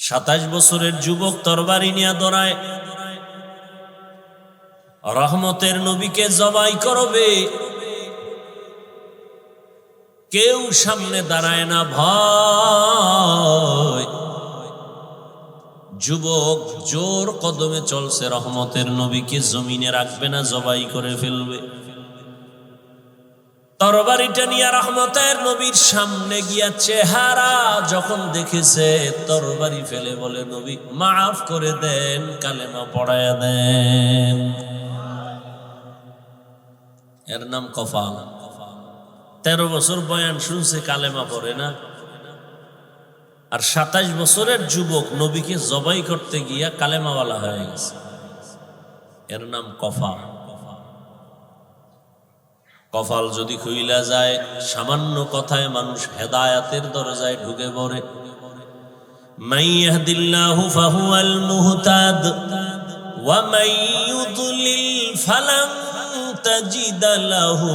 27 বছরের যুবক তরবারি নিয়ে দৌড়ায়, রহমতের নবীকে জবাই করবে, কেউ সামনে দাঁড়ায় না, ভয়। যুবক জোর কদমে চলছে, রহমতের নবীকে জমিনে রাখবে না, জবাই করে ফেলবে। তরবারিটা নিয়ে রহমতের নবীর সামনে গিয়া চেহারা যখন দেখেছে, তরবারি ফেলে বলে, নবী মাফ করে দেন, কালেমা পড়ায়া দেন। এর নাম কফাল। 13 বছর বয়ান শুনছে, কালেমা পড়ে না। আর 27 বছরের যুবক নবীকে জবাই করতে গিয়া কালেমাওয়ালা হয়ে গেছে। এর নাম কফাল। কফাল যদি খুইলা যায়, সামান্য কথায় মানুষ হেদায়াতের দরজায় ঢুকে পড়ে। মান ইয়াহদিল্লাহু ফাহুয়াল মুহতাদ ওয়া মান ইউদ্লিল ফালান তাজিদ লাহু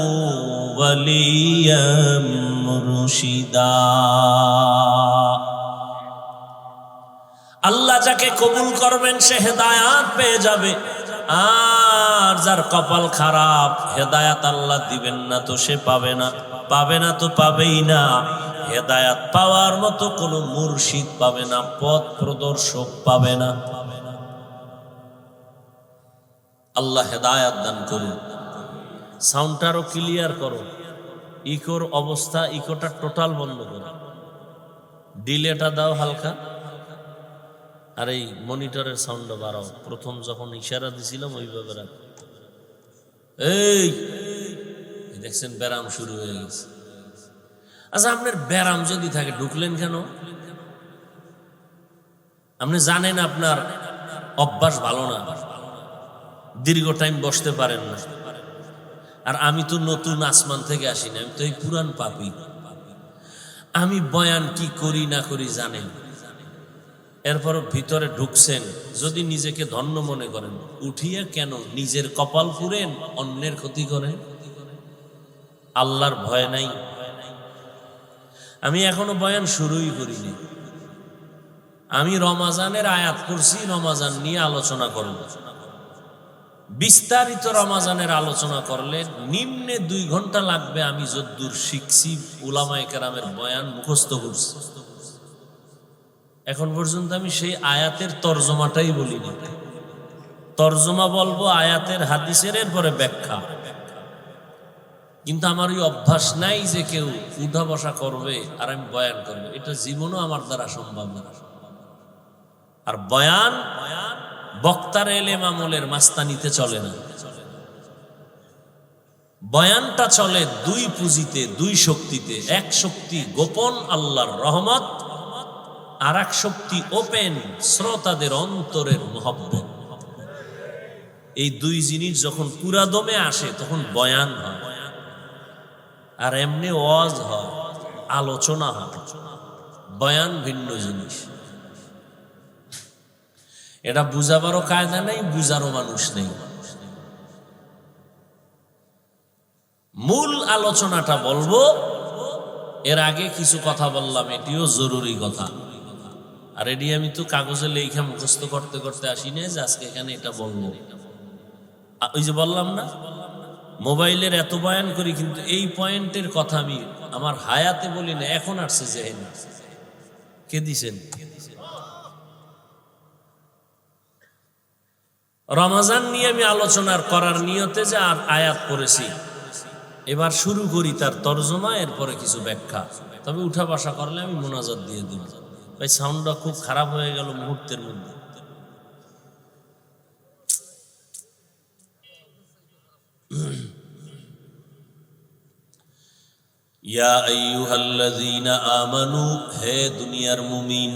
ওয়ালিয়াম মুরশিদা। আল্লাহ যাকে কবুল করবেন সে হেদায়াত পেয়ে যাবে, আর যার কপাল খারাপ, হেদায়াত আল্লাহ দিবেন না তো সে পাবে না, পাবে না তো পাবেই না। হেদায়াত পাওয়ার মতো কোনো মুর্শিদ পাবে না, পথ প্রদর্শক পাবে না। আল্লাহ হেদায়াত দান করুন। সাউন্ডটারও ক্লিয়ার করো, ইকোর অবস্থা, ইকোটা টোটাল বন্ধ করো, ডিলেটা দাও হালকা, আর এই মনিটরের সাউন্ড বাড়াও। প্রথম যখন ইশারা দিছিলাম ওইভাবে রাখ। এই দেখছেন ব্যারাম শুরু হয়ে গেছে। আচ্ছা, আপনার ব্যারাম যদি থাকে ঢুকলেন কেন? আপনি জানেন আপনার অভ্যাস ভালো না, দীর্ঘ টাইম বসতে পারেন না। আর আমি তো নতুন আসমান থেকে আসি না, আমি তো এই পুরান পাপী। আমি বয়ান কি করি না করি জানেন। এরপরও ভিতরে ঢুকছেন, যদি নিজেকে ধন্য মনে করেন, উঠিয়া কেন নিজের কপাল পুরেন, অন্যের ক্ষতি করেন? আল্লাহর ভয় নাই। আমি এখনো বয়ান শুরুই করিনি। আমি রমাজানের আয়াত করছি, রমাজান নিয়ে আলোচনা করব। বিস্তারিত রমাজানের আলোচনা করলে নিম্নে 2 ঘন্টা লাগবে। আমি যদ্দূর শিখছি, উলামায়ে কেরামের বয়ান মুখস্থ করছি, এখন পর্যন্ত আমি সেই আয়াতের তর্জমাটাই বলিনি। তর্জমা বলবো আয়াতের, হাদিসের, এরপরে ব্যাখ্যা। কিন্তু আমার ওই অভ্যাস নাই যে কেউ উঠা বসা করবে আর আমি বয়ান করবো, এটা জীবনও আমার দ্বারা সম্ভব না। আর বয়ান বক্তার এলেম আমলের মাস্তানিতে চলে না। বয়ানটা চলে 2 পুঁজিতে, 2 শক্তিতে। এক শক্তি গোপন আল্লাহর রহমত, আর এক শক্তি ওপেন শ্রোতাদের অন্তরের মোহব্বত। এই 2 জিনিস যখন পুরা দমে আসে তখন বয়ান হয়। আর এমনি ওয়াজ হয়, আলোচনা হয়। বয়ান ভিন্ন জিনিস। এটা বুঝাবারও কায়দা নেই, বুঝারও মানুষ নেই। মূল আলোচনাটা বলবো, এর আগে কিছু কথা বললাম, এটিও জরুরি কথা। আর এটি আমি তো কাগজে লেখা মুখস্থ করতে করতে আসি না যে আজকে এখানে এটা বলবো। ওই যে বললাম না, মোবাইলের এত বয়ান করি, কিন্তু এই পয়েন্টের কথা আমি আমার হায়াতে বলি না, এখন আসছে জেহেনে। কে দিছেন? রমাজান নিয়ে আমি আলোচনার করার নিয়তে যে আর আয়াত পড়েছি, এবার শুরু করি তার তর্জমা, এরপরে কিছু ব্যাখ্যা। তবে উঠা বসা করলে আমি মোনাজাত দিয়ে দিব। ভাই সাউন্ডটা খুব খারাপ হয়ে গেল মুহূর্তের মধ্যে। ইয়া আইয়ুহাল্লাযীনা আমানু, হে দুনিয়ার মুমিন,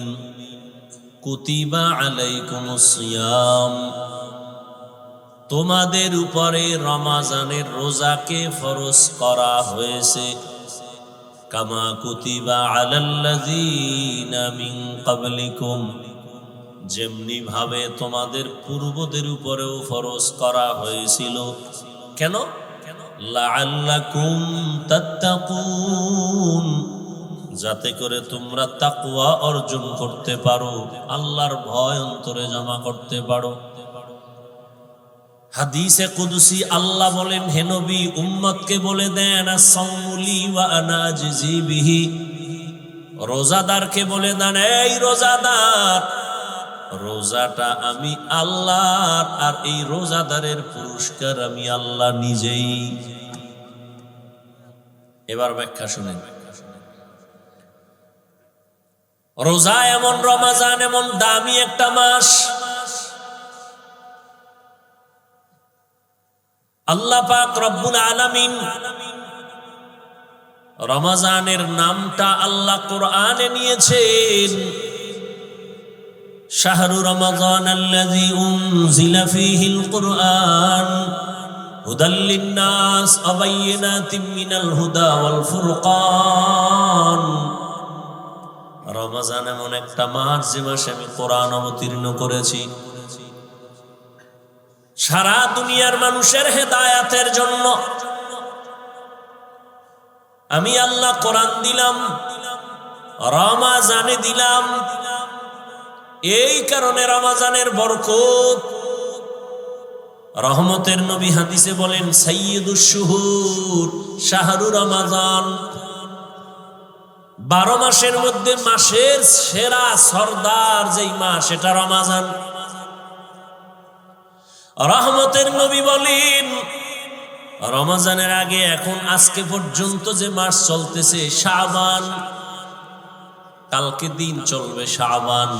কুতিবা আলাইকুমুস সিয়াম, তোমাদের উপরে রমাজানের রোজাকে ফরজ করা হয়েছে। কামা কুতিবা আলাল্লাযীনা মিন ক্বাবলিকুম, যেমনি ভাবে তোমাদের পূর্বদের উপরেও ফরজ করা হয়েছিল। কেন? লাআল্লাকুম তাত্তাকুন, যাতে করে তোমরা তাকওয়া অর্জন করতে পারো, আল্লাহর ভয় অন্তরে জমা করতে পারো। হাদিসে কুদসি আল্লাহ বলেন, হে নবী উম্মতকে বলে দেন আস-সাওমু লি ওয়া আনা আজজি বিহি। রোজাদারকে বলে দেন, এই রোজাদার, রোজাটা আমি আল্লাহর, আর এই রোজাদারের পুরস্কার আমি আল্লাহ নিজেই। এবার ব্যাখ্যা শুনেন। রোজা এমন, রমাজান এমন দামি একটা মাস, আল্লাহ পাক রব্বুল আলামিন রমাজানের নামটা আল্লাহ কোরআনে নিয়েছেন। শাহরু রমাজান আল্লাযী উনজিলা ফীহিল কুরআন হুদাল লিন-নাস ওয়া বায়িনাতিম মিনাল হুদা ওয়াল ফুরকান। রমাজান এমন একটা মাস যে মাসে আমি কোরআন অবতীর্ণ করেছি, সারা দুনিয়ার মানুষের হেদায়াতের জন্য আমি আল্লাহ কোরআন দিলাম, রমাজানে দিলাম। এই কারণে রমাজানের বরকত, রহমতের নবী হাদিসে বলেন সাইয়্যিদুশ শুহুর শাহরু রমাজান। 12 মাসের মধ্যে মাসের সেরা সর্দার যেই মাস, এটা রমাজান। রহমতের নবী বলেন রমাজানের আগে এখন আজকে পর্যন্ত যে মাস চলতেছে শাবান, কালকে দিন চলবে শাবান,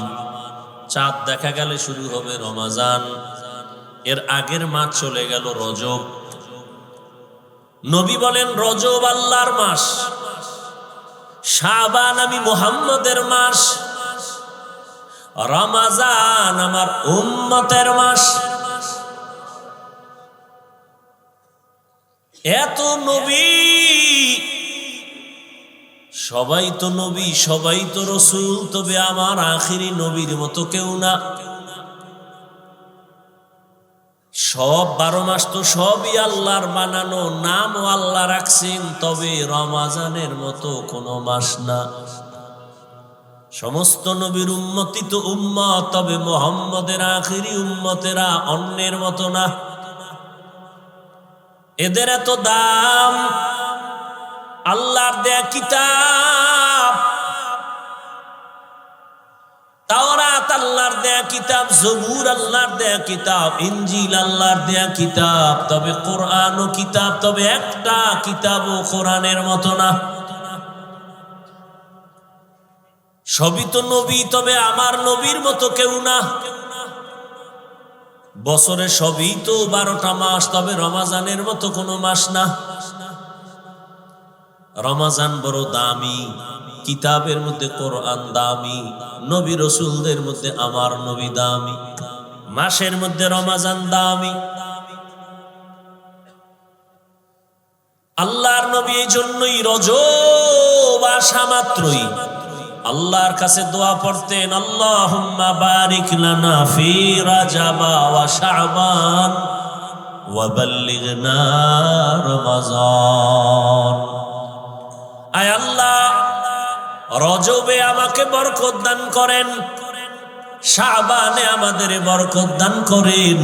চাঁদ দেখা গেলে শুরু হবে রমাজান, এর আগের মাস চলে গেল রজব। নবী বলেন রজব আল্লাহর মাস, শাবান আমি মুহাম্মদের মাস, রমাজান আমার উম্মতের মাস। এত নবী, সবাই তো নবী, সবাই তো রসুল, তবে আমার আখিরি নবীর মতো কেউ না। সব 12 মাস তো সবই আল্লাহর বানানো, নামও আল্লাহ রাখছেন, তবে রমাজানের মতো কোনো মাস না। সমস্ত নবীর উম্মতি তো উম্মত, তবে মুহাম্মদের আখিরি উম্মতেরা অন্যের মতো না। এদের এত দাম, আল্লাহর দেয়া কিতাব তাওরাত আল্লাহর দেয়া কিতাব, জবুর আল্লাহর দেয়া কিতাব, ইনজিল আল্লাহর দেয়া কিতাব, তবে কোরআনও কিতাব, তবে একটা কিতাবও কোরআনের মতো না। সবই তো নবী, তবে আমার নবীর মতো কেউ না। বছরে সবই তো 12টা মাস, তবে রমাজানের মতো কোনো মাস না। রমাজান বড় দামি, কিতাবের মধ্যে কোরআন দামি, নবী রসুলদের মধ্যে আমার নবী দামি, মাসের মধ্যে রমাজান দামি। আল্লাহর নবী এই জন্যই রজব আসা মাত্রই আল্লাহর কাছে দোয়া পড়তেন, আল্লাহুম্মা বারিক লানা ফি রাজাবা ওয়া শাবান ওয়া বাল্লিগনা রমাজান। আয় আল্লাহ, রজবে আমাকে বরকত দান করেন, শাবানে আমাদের বরকত দান করেন,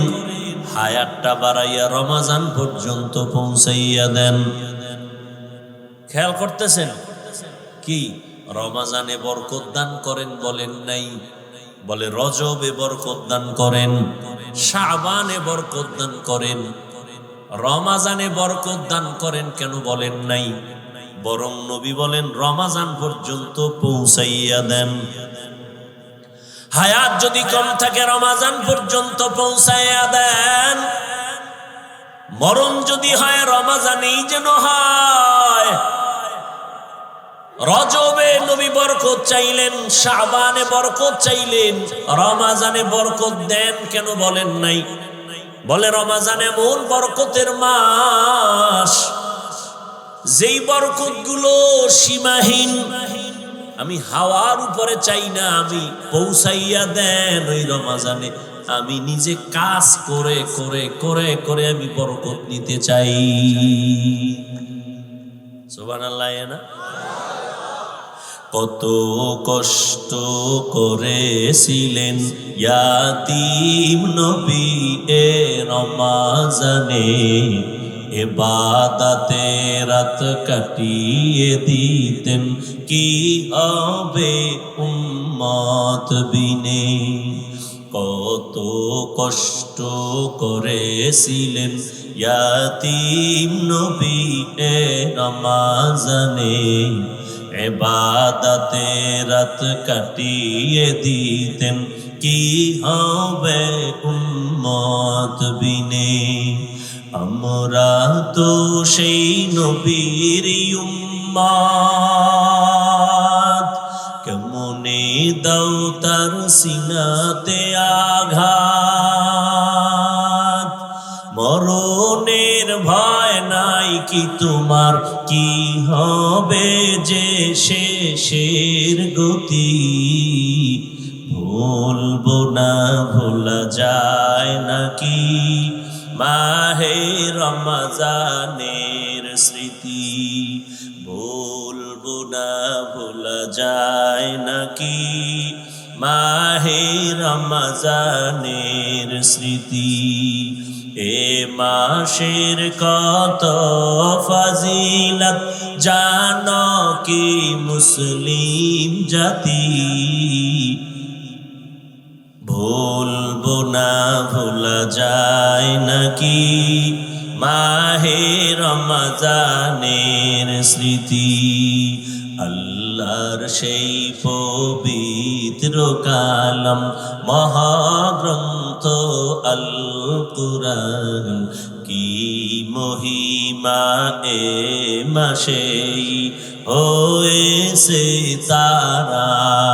হায়াতটা বাড়াইয়া রমাজান পর্যন্ত পৌঁছাইয়া দেন। খেয়াল করতেছেন কি? রমাজানে বরকত দান করেন বলেন নাই, বলে রজবে বরকত দান করেন, শাবানে বরকত দান করেন, রমাজানে বরকত দান করেন কেন বলেন নাই? বরং নবী বলেন রমাজান পর্যন্ত পৌঁছাইয়া দেন। হায়াত যদি কম থাকে রমাজান পর্যন্ত পৌঁছাইয়া দেন, মরণ যদি হয় রমাজানেই যেন হয়। রজবে নবী বরকত চাইলেন, শাবানে বরকত চাইলেন, রমাজানে বরকত দেন কেন বলেন নাই? বলে রমাজান এমন বরকতের মাস, যেই বরকত গুলো সীমাহীন। আমি হাওয়ার উপরে চাই না, আমি পৌঁছাইয়া দেন ওই রমাজানে। আমি নিজে কাজ করে করে করে করে আমি বরকত নিতে চাই। সুবহানাল্লাহ না? কত কষ্ট করেছিলেন ইয়াতীম নবী এ রমাজানে, ইবাদতে রাত কাটিয়ে দিতেন, কি হবে উম্মত বিনে। কত কষ্ট করেছিলেন ইয়াতীম নবী এ রমাজানে, ইবাদতে রাত কাটিয়ে দিতেন, কি হবে উম্মত বিনে। আমরা তো সেই নবীর উম্মত, কেমনে দাও তার সিনাতে আঘাত। মরণের ভয় নাই কি তোমার, কি হবে যে শেষের গতি। ভুলবো না ভোলা যায় নাকি মাহে রমজানের স্মৃতি। ভুলবো না ভোলা যায় নাকি মাহে রমজানের স্মৃতি। এ মাসের কত ফজিলত জানো কি মুসলিম জাতি। ভুলবো না ভোলা যায় নাকি মাহে রমজানের স্মৃতি। আল্লাহর সেই পবিত্র কালাম মহাগ্রন্থ আল কুরআন, কি মহিমা এ মাসেই হয়েছে তার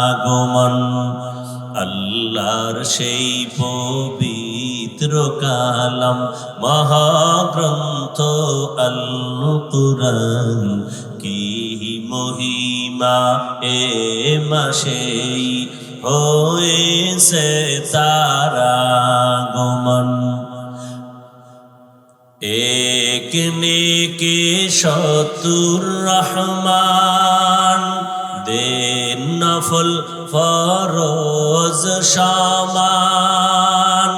আগমন। আল্লাহর সেই পবিত্র কালাম মহাগ্রন্থ আল কুরআন, কি মহিমা এ মাসেই হয়েছে তার আগমন। এক নেকে ৭০ রহমান, দেন নফল ফরজ সমান।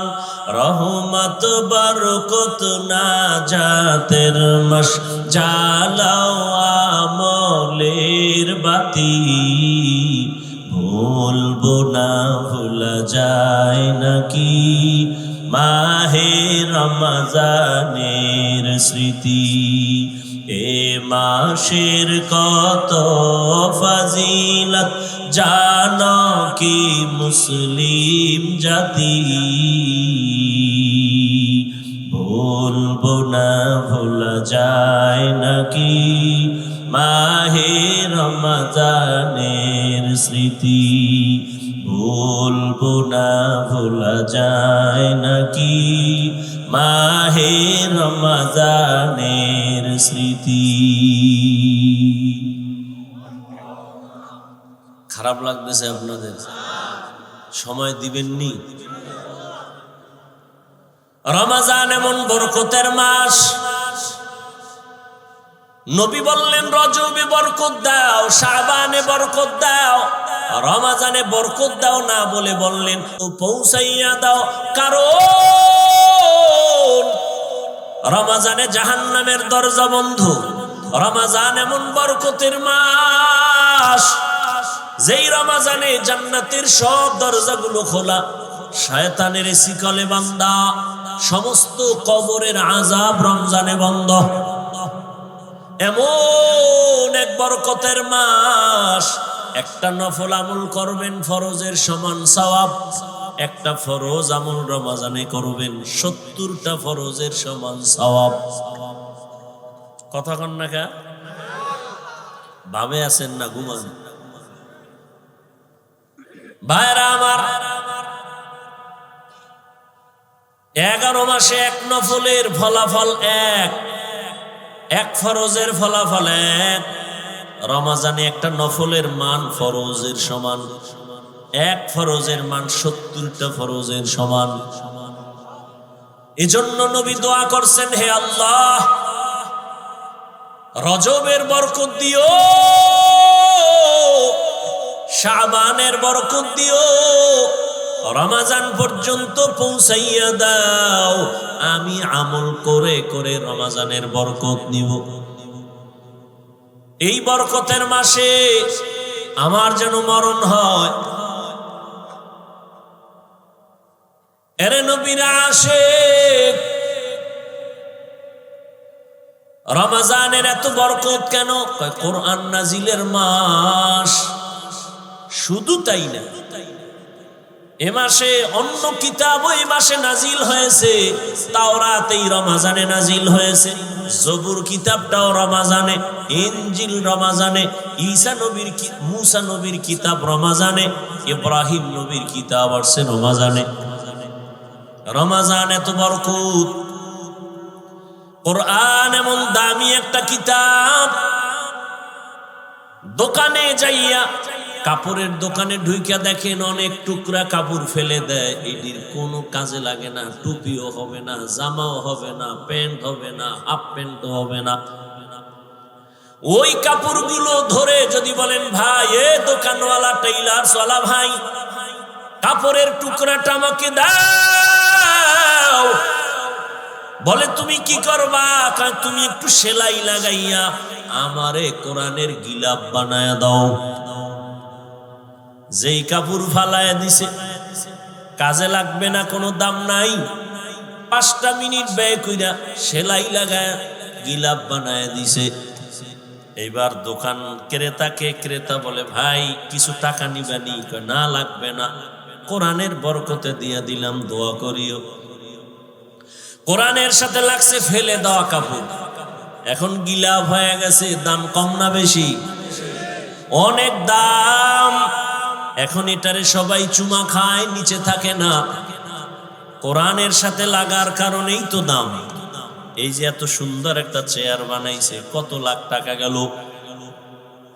রহমত বরকত নাজাতের মাস, জ্বালাও আমলের বাতি। ভুলবো না ভোলা যায় নাকি মাহে রমজানের স্মৃতি। এ মাসের কত ফজিলত জানো কি মুসলিম জাতি। ভুলবো না ভোলা যায় নাকি মাহে রমজানের স্মৃতি। ভুলবো না ভোলা যায় নাকি মাহে রমজানের স্মৃতি। খারাপ লাগতেছে আপনাদের? সময় দিবেননি? রমজান এমন বরকতের মাস, নবী বললেন রজবে বরকত দাও, শাবানে বরকত দাও, রমজানে বরকত দাও না বলে বললেন পৌঁছাইয়া দাও। কারণ রমজানে জাহান্নামের দরজা বন্ধ। রমজান এমন বরকতের মাস, যেই রমজানে জান্নাতের সব দরজাগুলো খোলা, শয়তানের শিকলে বান্ধা, সমস্ত কবরের আযাব রমজানে বন্ধ। এমন এক বরকতের মাস, একটা নফল আমল করবেন ফরজের সমান সওয়াব, একটা ফরজ আমল রমজানে করবেন ৭০টা ফরজের সমান সওয়াব। কথা কন না কা? ভাবে আছেন না ঘুমান? ভাইরা আমার, 11 মাসে এক নফলের ফলাফল এক, এক ফরজের ফলাফল এক। রমজানে একটা নফলের মান ফরজের সমান, এক ফরজের মান ৭০টা ফরজের সমান। এজন্য নবী দোয়া করছেন, হে আল্লাহ রজবের বরকত দিও, শাবানের বরকত দিও, রমজান পর্যন্ত পৌঁছাইয়া দাও, আমি আমল করে করে রমজানের বরকত নিব। এই বরকতের মাসে আমার যেন মরণ হয়। এরে নবীর আশিক, রমজানের এত বরকত কেন? কোরআন নাজিলের মাস। শুধু তাই না, এ মাসে অন্য কিতাবও এই মাসে নাজিল হয়েছে। তাওরাত এই রমজানে নাজিল হয়েছে, জবুর কিতাবটাও রমজানে, ইনজিল রমজানে, ঈসা নবীর মুসা নবীর কিতাব রমজানে, ইব্রাহিম নবীর কিতাব আসছে রমজানে। রমজান এত বরকত। কোরআন এমন দামি একটা কিতাব, দোকানে যাইয়া, কাপড়ের দোকানে ঢুইকা দেখেন অনেক টুকরা কাপড় ফেলে দেয়, এটির কোনো কাজে লাগে না। টুপিও হবে না, জামাও হবে না, প্যান্ট হবে না, হাফ প্যান্টও হবে না। ওই কাপড়গুলো ধরে যদি বলেন, ভাই এ দোকানওয়ালা টেইলার্স ওয়ালা ভাই, কাপড়ের টুকরাটা আমাকে দাও, বলে তুমি কি করবা? তুমি একটু সেলাই লাগাইয়া আমারে কোরআনের গিলাপ বানায়া দাও। যেই কাপড় ফালায়া দিছে, কাজে লাগবে না, কোনো দাম নাই, 5টা মিনিট ব্যয় কইরা সেলাই লাগায় গিলাপ বানায়া দিছে। এইবার দোকান ক্রেতা বলে, ভাই কিছু টাকা নিবানি? না লাগবে না, কোরআনের বরকতে দিয়া দিলাম, দোয়া করিও। কোরআনের সাথে লাগছে ফেলে দেওয়া কাপড়, এখন গিলাপ হয়ে গেছে। দাম কম না বেশি? অনেক দাম। এখন এটারে সবাই চুমা খায়, নিচে থাকে না। কোরআনের সাথে লাগার কারণেই তো দাম। এই যে এত সুন্দর একটা চেয়ার বানাইছে, কত লাখ টাকা গেল,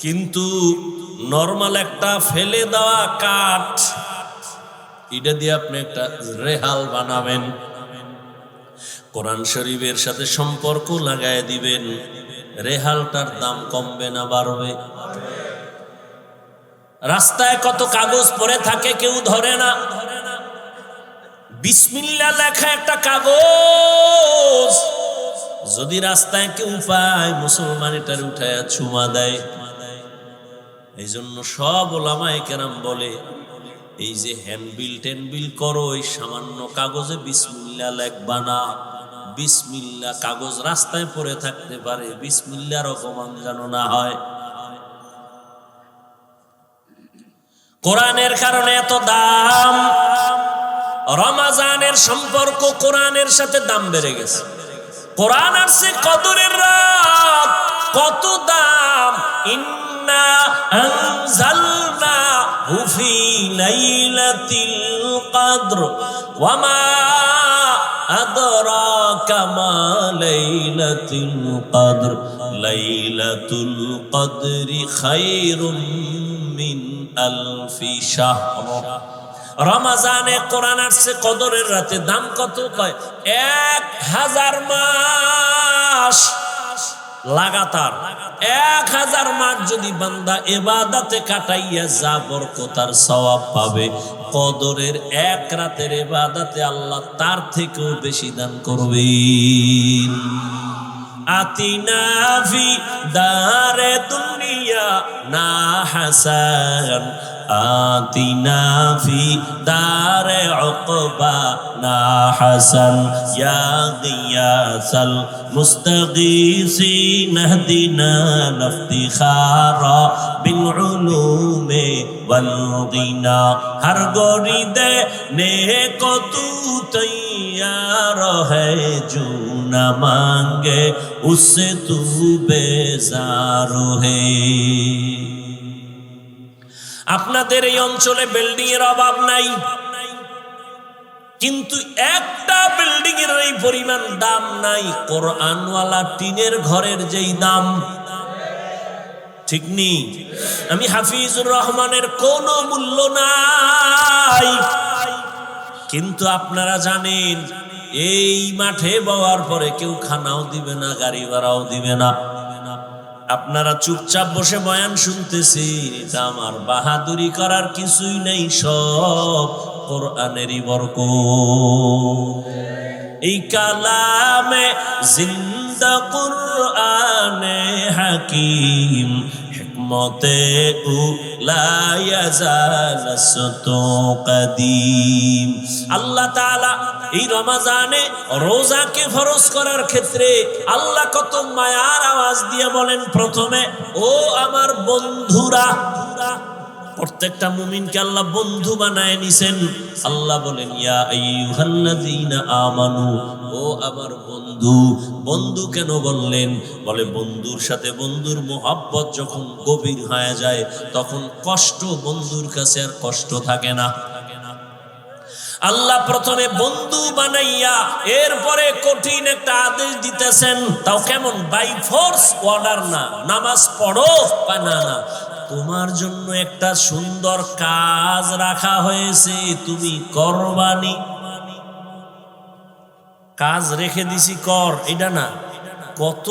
কিন্তু নরমাল একটা ফেলে দেওয়া কাঠ, এটা দিয়ে আপনি একটা রেহাল বানাবেন, কোরআন শরীফের সাথে সম্পর্ক লাগায় দিবেন, রেহালটার দাম কমবে না বাড়বে? রাস্তায় কত কাগজ পড়ে থাকে, কেউ ধরে না। বিসমিল্লাহ লেখা একটা কাগজ যদি রাস্তায় কেউ পায়, মুসলমান এটার উঠায় চুমা দেয়। এই জন্য সব ওলামায়ে কেরাম বলে, এই যে হ্যান্ডবিল টেনবিল করো, এই সামান্য কাগজে বিসমিল্লাহ লেখবা না। বিসমিল্লাহ, কাগজ রাস্তায় পড়ে থাকতে পারে, বিসমিল্লাহর অপমান যেন না হয়। কোরআনের কারণে এত দাম। রমজানের সম্পর্ক কোরআনের সাথে দাম বেড়ে গেছে। কোরআন আসছে কদরের রাত, কত দাম। ইন্না আনজালনাহু ফি লাইলাতিল কদর ওয়া মা আদরাকা মা লাইলাতুল কদর লাইলাতুল কদরি খায়রুম মিন আলফি শাহর। রমজানে কোরআন আসছে কদরের রাতে। দাম কত? কয় 1000 মাস লাগাতার। 1000 মাস যদি বান্দা ইবাদতে কাটাইয়া যা বরকত আর সওয়াব পাবে, কদরের এক রাতের ইবাদতে আল্লাহ তার থেকেও বেশি দান করবেন। আতিনা ফি দারে দুনিয়া না হাসান, আতিনা ফি দারে উকবা না হাসান, ইয়া গিয়াসাল মুস্তাগীসিন ইহদিনা লিফতিখারা বিল উলুমে ওয়াল গিনা। হর গরিদে নেক তু তৈয়ার है जो न मांगे उससे तू बेजार है। আপনাদের এই অঞ্চলে বিল্ডিং এর অভাব নাই, কিন্তু একটা বিল্ডিং এর এই পরিমাণ দাম নাই কোরআনওয়ালা টিনের ঘরের যেই দাম। ঠিক নেই? আমি হাফিজুর রহমানের কোনো মূল্য নাই, কিন্তু আপনারা জানেন এই মাঠে বওয়ার পরে কেউ খানাও দিবে না, গাড়ি ভাড়াও দিবে না। আপনারা চুপচাপ বসে বয়ান শুনতেছেন, এটা আমার বাহাদুরি করার কিছুই নেই, সব কোরআনেরই বরকত। এই কালামে জিন্দা কুরআনে হাকিম, হিকমতে উলা ইয়াজালাসতু কাদিম। আল্লাহ তাআলা এই রমজানে রোজাকে ফরজ করার ক্ষেত্রে আল্লাহ কত মায়ার আওয়াজ দিয়ে বলেন, প্রথমে ও আমার বন্ধুরা। প্রত্যেকটা মুমিনকে আল্লাহ বন্ধু বানায় নিছেন। আল্লাহ বলেন ইয়া আইয়ুহাল্লাযীনা আমানু, ও আমার বন্ধু। বন্ধু কেন বললেন? বলে বন্ধুর সাথে বন্ধুর মোহাব্বত যখন গভীর হয়ে যায় তখন কষ্ট বন্ধুর কাছে আর কষ্ট থাকে না। আল্লাহ প্রথমে বন্ধু বানাইয়া এরপরে কঠিন একটা আদেশ দিতেছেন, তাও কেমন? বাই ফোর্স অর্ডার না, নামাজ পড়ো বা না, তোমার জন্য একটা সুন্দর কাজ রাখা হয়েছে, তুমি করবানি। কাজ রেখে দিছি কর, এটা না। কত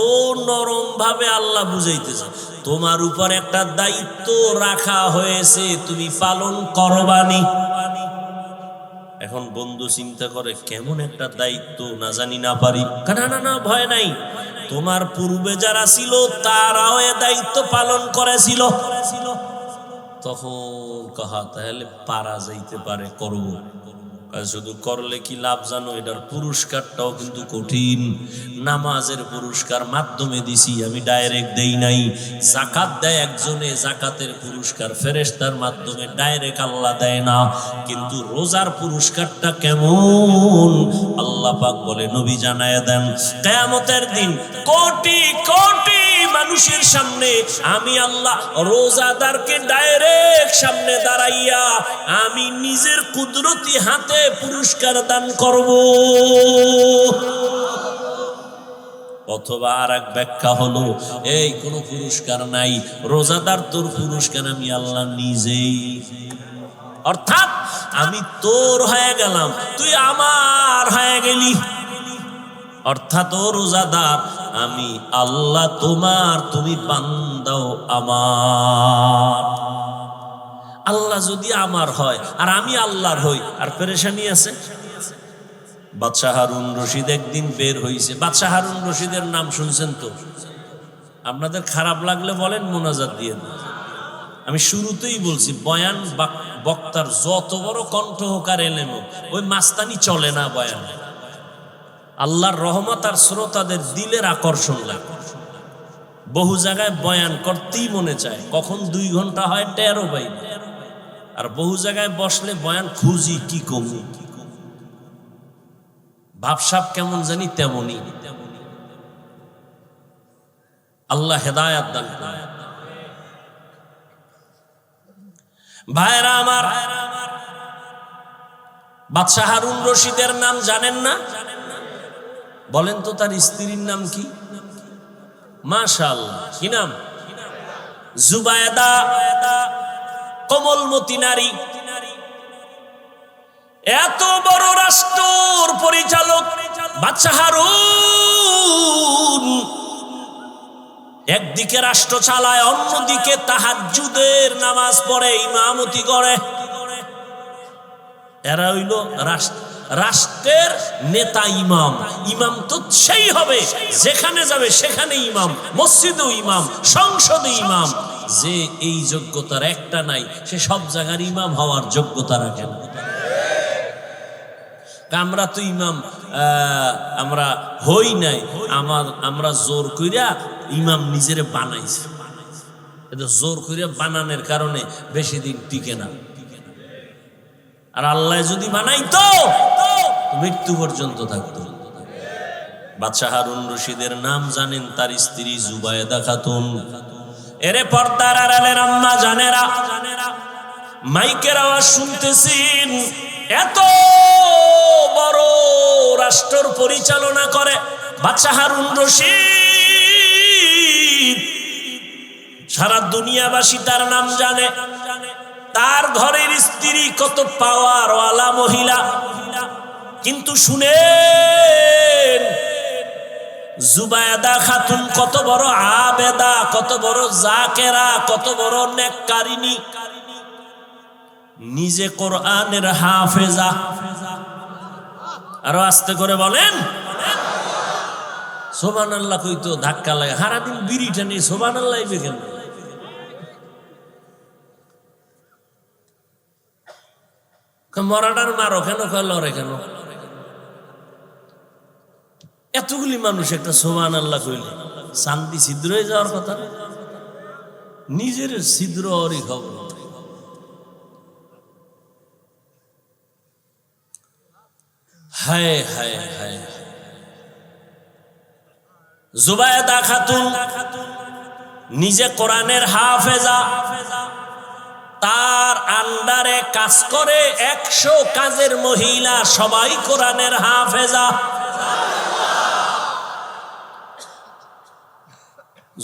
নরম ভাবে আল্লাহ বুঝাইতেছে, তোমার উপর একটা দায়িত্ব রাখা হয়েছে, তুমি পালন করবানি। এখন বন্ধু চিন্তা করে কেমন একটা দায়িত্ব, না জানি না পারি। না, ভয় নাই, তোমার পূর্বে যারা ছিল তারাও এ দায়িত্ব পালন করেছিল। তখন কাহা তাহলে পারা যাইতে পারে, করব। শুধু করলে কি লাভ জানো? এটার পুরস্কারটাও কিন্তু কঠিন। নামাজের পুরস্কার মাধ্যমে দিছি, আমি ডাইরেক্ট দেই নাই। যাকাত দেয় একজনে, যাকাতের পুরস্কার ফেরেশতার মাধ্যমে, ডাইরেক্ট আল্লাহ দেয় না। কিন্তু রোজার পুরস্কারটা কেমন আল্লাহ পাক বলে, নবী জানায়া দেন, কিয়ামতের দিন কোটি কোটি মানুষের সামনে আমি আল্লাহ রোজাদারকে ডাইরেক্ট সামনে দাঁড়াইয়া আমি নিজের কুদরতি হাতে পুরস্কার দান করব। অথবা আর এক ব্যাখ্যা হলো, এই কোনো পুরস্কার নাই, রোজাদার তোর পুরস্কার আমি আল্লাহ নিজেই। অর্থাৎ আমি তোর হয়ে গেলাম, তুই আমার হয়ে গেলি। অর্থাৎ ও রোজাদার, আমি আল্লাহ তোমার, তুমি বান্দাও আমার। আল্লাহ যদি আমার হয় আর আমি আল্লাহর হই, আর পেরেশানি আছে। বাদশাহ হারুন রশিদ একদিন বের হইছে। বাদশাহ হারুন রশিদের নাম শুনছেন তো? আপনাদের খারাপ লাগলে বলেন, মোনাজাত দিয়ে দেন। আমি শুরুতেই বলছি, বয়ান বক্তার যত বড় কণ্ঠ হোক আর এলেম হোক, ওই মাস্তানি চলে না বয়ানে। আল্লাহর রহমত আর শ্রোতাদের দিলের আকর্ষণ লাগে। বহু জায়গায় বয়ান করতেই মনে চায়, কখন 2 ঘন্টা হয় টেরও পাই না। আর বহু জায়গায় বসলে বয়ান খুঁজি কি কমু, ভাবসাব কেমন জানি তেমনই। আল্লাহ হেদায়াত দান করেন। ভাইরা আমার, বাদশাহ হারুন রশিদের নাম জানেন না? বলেন তো তার স্ত্রীর নাম কি? মাশাআল্লাহ, কি নাম? জুবায়দা, কোমলমতি নারী। এত বড় রাষ্ট্র পরিচালক বাদশাহ হারুন একদিকে রাষ্ট্র চালায়, অন্যদিকে তাহাজ্জুদের নামাজ পড়ে, ইমামতি করে। এরা হইল রাষ্ট্রের নেতা, ইমাম। ইমাম তো সেই হবে যেখানে যাবে সেখানে ইমাম, মসজিদেও ইমাম, সংসদে ইমাম। যে এই যোগ্যতার একটা নাই, সে সব জায়গার ইমাম হওয়ার যোগ্যতা রাখে না। আমরা তো ইমাম আমরা হই নাই, আমরা জোর কইরা ইমাম নিজেরে বানাইছি। এটা জোর কইরা বানানোর কারণে বেশি দিন টিকে না। আর আল্লাহ যদি বানাইতো মৃত্যু পর্যন্ত থাকতো। বাদশাহ হারুন রশিদের নাম জানেন, তার স্ত্রী জুবায়দা খাতুন। এরে পর্দার আড়ালের আম্মা জানেরা, মাইকের আওয়াজ শুনতেছেন। এত বড় রাষ্ট্র পরিচালনা করে বাদশাহ হারুন রশিদ। সারা দুনিয়াবাসী তার নাম জানে। তার ঘরের স্ত্রী কত পাওয়ারওয়ালা মহিলা। কিন্তু শুনেন, জুবায়দা খাতুন কত বড় আবেদা, কত বড় জাকেরা, কত বড় নেককারিনী, নিজে কোরআনের হাফেজা। আরো আস্তে করে বলেন সুবহানাল্লাহ। কইতো ধাক্কা লাগে, সারাদিন বিড়িটা নিয়ে সুবহানাল্লাহ কেন? মরাটার মারো কেন, লড়ে কেন? এতগুলি মানুষ একটা সুবহানাল্লাহ কইলে শান্তি ছিদ্র হয়ে যাওয়ার কথা না? নিজের ছিদ্র ওরই খবর। হায় হায় হায়। জুবায়দা খাতুন নিজে কোরআনের হাফেজা, তার আন্ডারে কাজ করে 100 কাজের মহিলা, সবাই কোরআনের হাফেজা।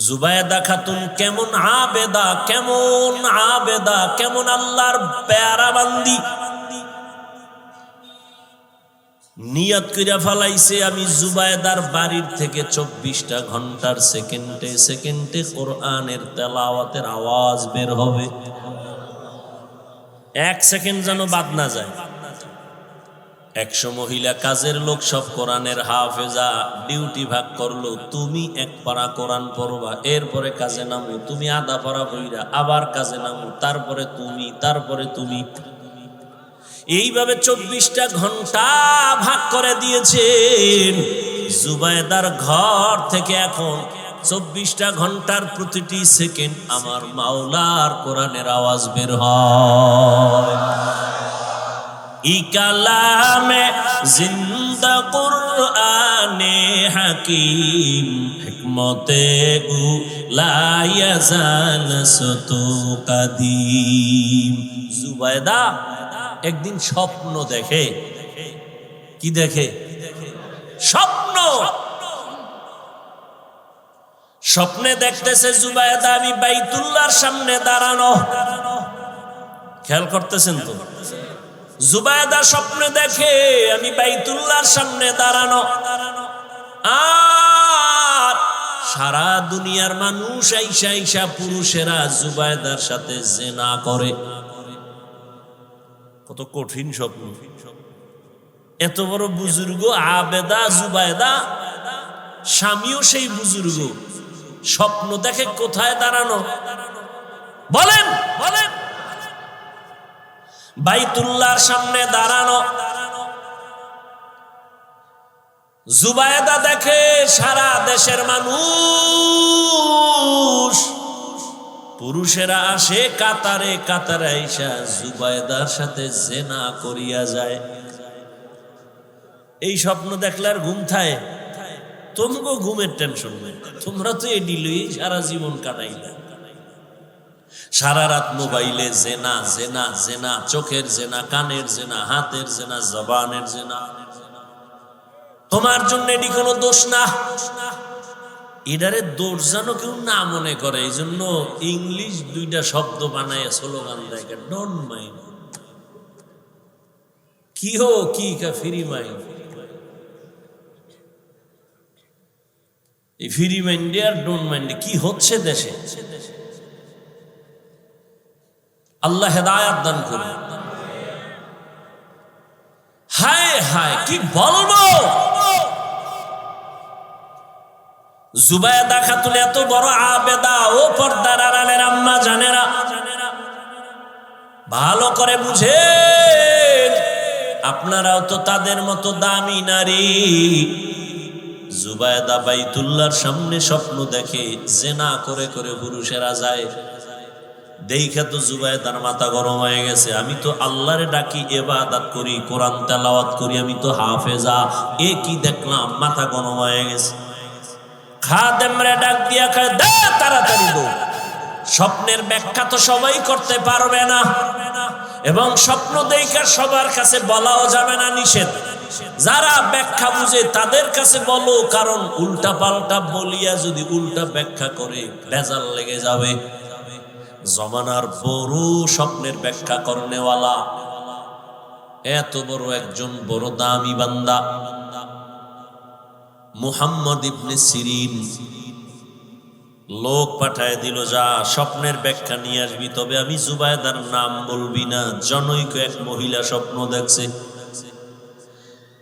জুবায়দা খাতুন কেমন আবেদা, কেমন আবেদা, কেমন আল্লাহর পেয়ারা বান্দি। নিয়ত কইরা ফলাইছে আমি জুবায়দার বাড়ির থেকে 24টা ঘন্টার সেকেন্ডে সেকেন্ডে কোরআনের তেলাওয়াতের আওয়াজ বের হবে, 1 সেকেন্ড যেন বাদ না যায়। 100 মহিলা কাজের লোক সব কোরআনের হাফেজা। ডিউটি ভাগ করলো, তুমি 1 পারা কোরআন পড়বা, এরপরে কাজে নামো, তুমি আধা পারা পড়া আবার কাজে নামো, তারপরে তুমি, তারপরে তুমি। এইভাবে 24টা ঘন্টা ভাগ করে দিয়েছেন। জুবায়দার ঘর থেকে এখন 24টা ঘন্টার প্রতিটি সেকেন্ড আমার মাওলার কোরআনের আওয়াজ বের হয়। ই কালামে জিন্দা কুরআনে হাকিম, হিকমতে লা ইয়াজাল সতু কাদিম। জুবায়দা একদিন স্বপ্ন দেখে। কি দেখে? স্বপ্ন। স্বপ্নে দেখতেছে জুবায়দা আমি বাইতুল্লাহর সামনে দাঁড়ানো। খেয়াল করতেছেন তো? জুবায়দা স্বপ্নে দেখে আমি বাইতুল্লাহর সামনে দাঁড়ানো, আর সারা দুনিয়ার মানুষ আইসা আইসা পুরুষেরা জুবায়দার সাথে জিনা করে। কত কঠিন স্বপ্ন! এত বড় বুজুর্গ আবেদা জুবায়দা, স্বামীও সেই বুজুর্গ, স্বপ্ন দেখে কোথায় দাঁড়ানো? বলেন বলেন। বাইতুল্লাহর সামনে দাঁড়ানো। জুবায়দা দেখে সারা দেশের মানুষ, পুরুষেরা আসে কাতারে কাতারে আইসা জুবায়দার সাথে জিনা করিয়া যায়। এই স্বপ্ন দেখলে আর ঘুম থায়? তোমাকে ঘুমের টেনশন নেই, তোমরা তো এডি লই সারা জীবন কাটাইলে। সারা রাত মোবাইলে জেনা জেনা জেনা, চোখের জেনা, কানের জেনা, হাতের জেনা, জবানের জেনা। তোমার জন্য এটি কোনো দোষ না। এটারে দোষ যেন কেউ না মনে করে, এই জন্য ইংলিশ 2টা শব্দ বানায় স্লোগান দেয়, ডোন্ট মাইন্ড। কি হো কি কা ফ্রি মাইন্ড। এই ফ্রি মাইন্ডে আর ডোন্ট মাইন্ডে কি হচ্ছে দেশে? আল্লাহ হেদায়াত দান করুন। হায় হায় কি বলবো! জুবায়দা খাতুন এত বড় আবেদা, ও পর্দার আড়ালের আম্মা জানেরা ভালো করে বুঝেন, আপনারাও তো তাদের মতো দামি নারী। জুবায়দা বাইতুল্লাহর সামনে স্বপ্ন দেখে জিনা করে করে পুরুষেরা যায়। দেখে তো জুবায়দার মাথা গরম হয়ে গেছে। আমি তো আল্লাহরে ডাকি, ইবাদত করি, কোরআন তেলাওয়াত করি, আমি তো হাফেজা, এ কি দেখলাম? মাথা গরম হয়ে গেছে। খাদেমরে ডাক দিয়া কয়, দে তাড়াতাড়ি দো। স্বপ্নের ব্যাখ্যা তো সবাই করতে পারবে না, এবং স্বপ্ন দেখা সবার কাছে বলাও যাবে না, নিষেধ। যারা ব্যাখ্যা বুঝে তাদের কাছে বলো, কারণ উল্টা পাল্টা বলিয়া যদি উল্টা ব্যাখ্যা করে ভেজাল লেগে যাবে। জমানার বড় স্বপ্নের ব্যাখ্যা করনেওয়ালা, এত বড় একজন বড় দামি বান্দা মুহাম্মদ ইবনে সিরিন লোক পাঠায় দিল, যা স্বপ্নের ব্যাখ্যা নিয়ে আসবি, তবে আমি জুবায়দার নাম বলবি না। জনৈক এক মহিলা স্বপ্ন দেখছে।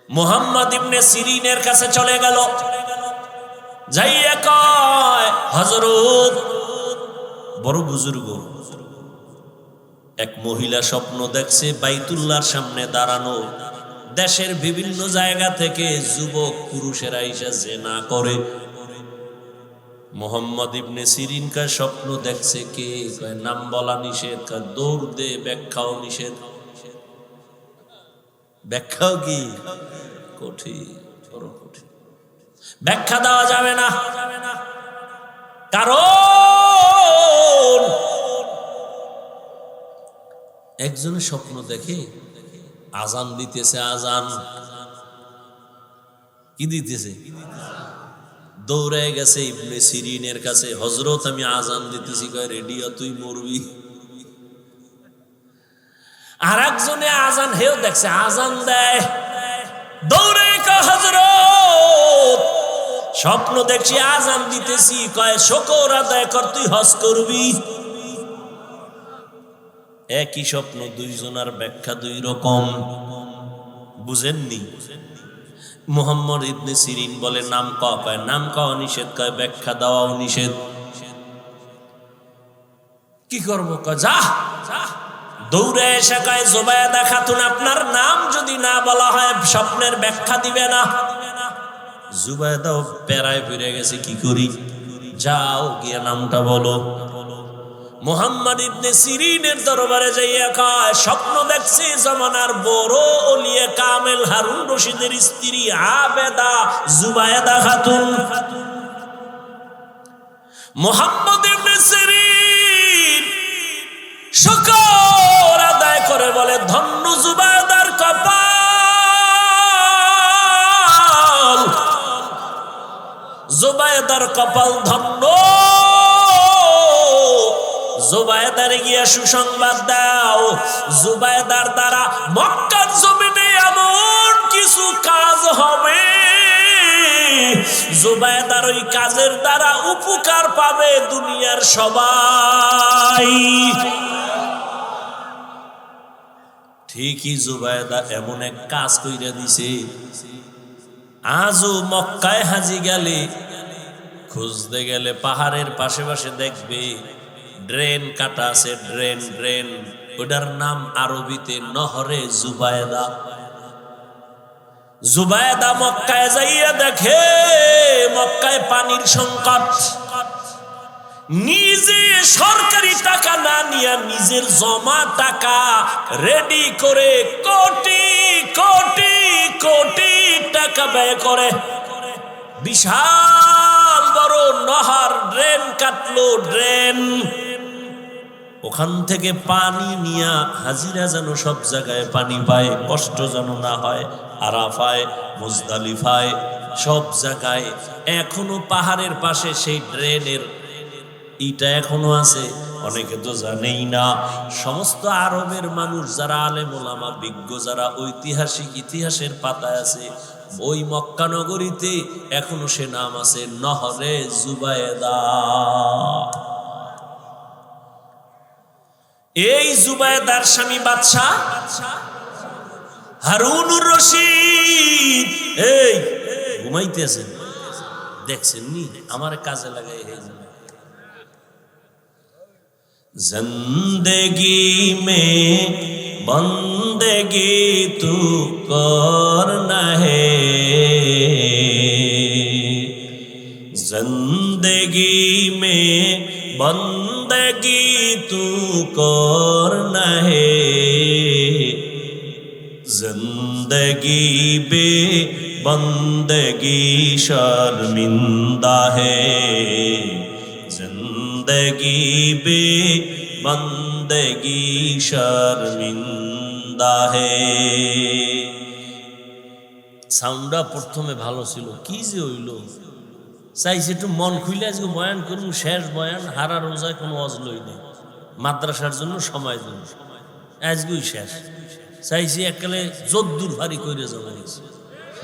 মুহাম্মদ ইবনে সিরিনের কাছে চলে গেল, যাইয়া কয়, হযরত, বড় বুজুর্গ, এক মহিলা স্বপ্ন দেখছে বাইতুল্লাহর সামনে দাঁড়ানো, দেশের বিভিন্ন জায়গা থেকে যুবক পুরুষেরা এসে জিনা করে। মুহাম্মদ ইবনে সিরিন কা স্বপ্ন দেখছে কে? কয় নাম বলা নিষেধ। কয় দৌড় দে, ব্যাখ্যাও নিষেধ। ব্যাখ্যাও কি কঠিন, বড় কঠিন, ব্যাখ্যা দেওয়া যাবে না। কারণ একজনের স্বপ্ন দেখে আজান দিতেছে, আজান কি দিতেছে, দৌড়ে গেছে ইবনে সিরিনের কাছে, হযরত আমি আজান দিতেছি। কয় রেডিও, তুই মরবি। আর একজনে আজান, হেও দেখছে আজান দেয়, দৌড়ে কয় হযরত স্বপ্ন দেখছি আজান দিতেছি। কয় শুকর আদায় কর, তুই হজ করবি। একই স্বপ্ন, দুইজনের ব্যাখ্যা দুই রকম, বুঝেননি? মুহাম্মদ ইবনে সিরিন বলে নাম কও। কয় নাম কও নিষেধ। কয় ব্যাখ্যা দেওয়াও নিষেধ। কি করব? কয় যা। দৌড়ে এসে কয় জুবায়দা খাতুন, আপনার নাম যদি না বলা হয় স্বপ্নের ব্যাখ্যা দিবে না। জুবায়দাও পেরায় ফিরে গেছে, কি করি? যাও গিয়ে নামটা বলো। মুহাম্মদ ইবনে সিরিনের দরবারে যাইয়া কয় স্বপ্ন দেখছি জামানার বড় ওলিয়ে কামেল হারুন রশিদের স্ত্রী আবেদা জুবায়দা খাতুন। মুহাম্মদ ইবনে সিরিন শুকর আদায় করে বলে, ধন্য জুবায়দার কপাল, জুবায়দার কপাল ধন্য। জুবায়দারে গিয়া সুসংবাদ দাও, জুবায়দার দ্বারা মক্কার জমিনে এমন কিছু কাজ হবে, জুবায়দার ওই কাজের দ্বারা উপকার পাবে দুনিয়ার সবাই। ঠিকই জুবায়দা এমন এক কাজ কইরা দিছে, আজও মক্কায় হাজি গেলে, খুঁজতে গেলে পাহাড়ের পাশে পাশে দেখবে ড্রেন কাটা আছে, ড্রেন ড্রেন, ওটার নাম আরবিতে নহরে জুবায়দা। জুবায়দা মক্কায় যাইয়া দেখে মক্কায় পানির সংকট, নিজে সরকারি টাকা না নিয়ে নিজের জমা টাকা রেডি করে কোটি কোটি কোটি টাকা ব্যয় করে বিশাল বড় নহর ড্রেন কাটলো। ড্রেন ওখান থেকে পানি নিয়া হাজিরা যেন সব জায়গায় পানি পায়, কষ্ট যেন না হয়। আরাফায়, মুজদালিফায়, সব জায়গায় এখনো পাহাড়ের পাশে সেই ড্রেনের ইটা এখনো আছে, অনেকে তো জানেই না। সমস্ত আরবের মানুষ যারা আলেম ওলামা বিজ্ঞ, যারা ঐতিহাসিক ইতিহাসের পাতায় আছে, ওই মক্কা নগরীতে এখনো সে নাম আছে, নহরে জুবায়দা। এই জুবায়দার স্বামী বাদশা হারুনুর রশিদ। এই ঘুমাইতেছেন, দেখছেন নি? আমার কাজে লাগাই। जिंदगी में बंदगी तू करना है, जिंदगी में बंदगी तू करना है, जिंदगी बे बंदगी शर्मिंदा है, जिंदगी बे बंदगी शर्मिंदा है। সাউন্ডটা প্রথমে ভালো ছিল, কি যে হইল, চাইছি একটু মন খুলে আজকে বয়ান করুন, শেষ বয়ান, হারা রোজায় কোনো অজ লই নেই, মাদ্রাসার জন্য সময় জন্য আজকেই শেষ। চাইছি এককালে জোদ্দুর ভারী করে যাবো,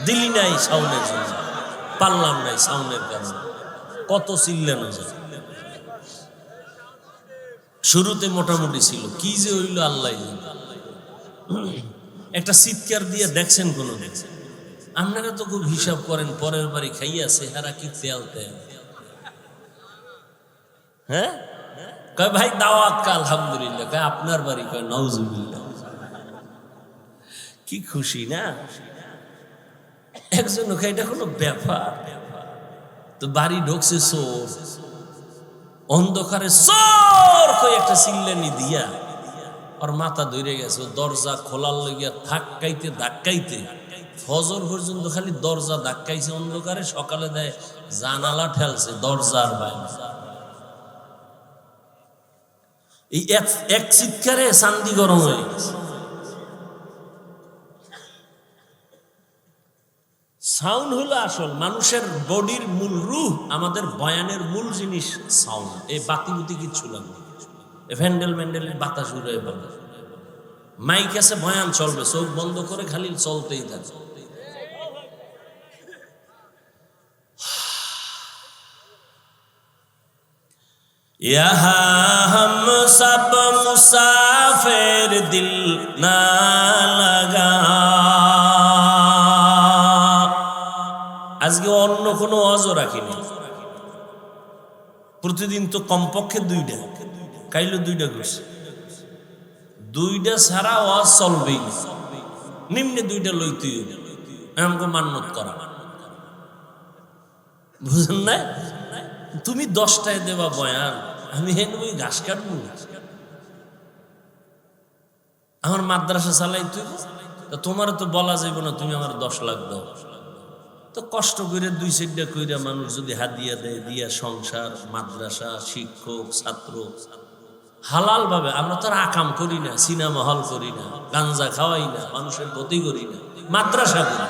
দিলি নাই সাউন্ডের জন্য, পারলাম নাই সাউন্ডের কারণে। কত চিল্লানো যায়। শুরুতে মোটামুটি ছিল, কি যে হইল আল্লাহ জানে। একটা চিৎকার দিয়ে দেখছেন কোনো দেখছেন? আপনারা তো খুব হিসাব করেন, পরের বাড়ি খাইয়া চেহারা কি তেল তেল। হ্যাঁ, কয় ভাই দাওয়াত কা আলহামদুলিল্লাহ, কয় আপনার বাড়ি, কয় নাউজুবিল্লাহ। কি খুশি না একজন, এটা কোনো ব্যাপার? তো বাড়ি ঢুকছে চোর, অন্ধকারে চোর কই একটা চিল্লানি দিয়া ওর মাথা ধরে গেছে। দরজা খোলার লাগিয়া ধাক্কাইতে ধাক্কাইতে ফজর পর্যন্ত খালি দরজা ধাক্কাইছে অন্ধকারে। সকালে দেয় জানালা ঠেলছে, দরজার বাইরে। এই এক চিৎকারে চান্দি গরম হয়ে গেছে। সাউন্ড হলো আসল মানুষের বডির মূল রূহ। আমাদের বয়ানের মূল জিনিস সাউন্ড। এই বাতি বুতি কিচ্ছু লাগবে, ভ্যান্ডেল ম্যান্ডেলের বাতাস উড়ে পাবে। মাইক আছে, বয়ান চলবে, চোখ বন্ধ করে খালি চলতেই থাকে। यहाँ हम सब मुसाफिर दिल ना लगा। আজকে অন্য কোনো অজও রাখিনি। প্রতিদিন তো কমপক্ষে 2টা, কাইলো 2টা করছে। 2টা ছাড়া ওয়াজ চলবেই না, নিম্নে 2টা লইতেই হবে। আমাকে মান্যত করা, বুঝেন না? তুমি 10টায় দেবা বয়ান, আমি হেন ওই ঘাস কাটবো? আমার মাদ্রাসা চালাই তুই, তোমার তো বলা যাইব না তুমি আমার 10 লাখ দাও। তো কষ্ট করে 2-4টা কইরা মানুষ যদি হাদিয়া দেয়, দিয়া সংসার, মাদ্রাসা, শিক্ষক, ছাত্র হালাল ভাবে। আমরা তো আর আকাম করি না, সিনেমা হল করি না, গাঞ্জা খাওয়াই না, মানুষের ক্ষতি করি না, মাদ্রাসা করি।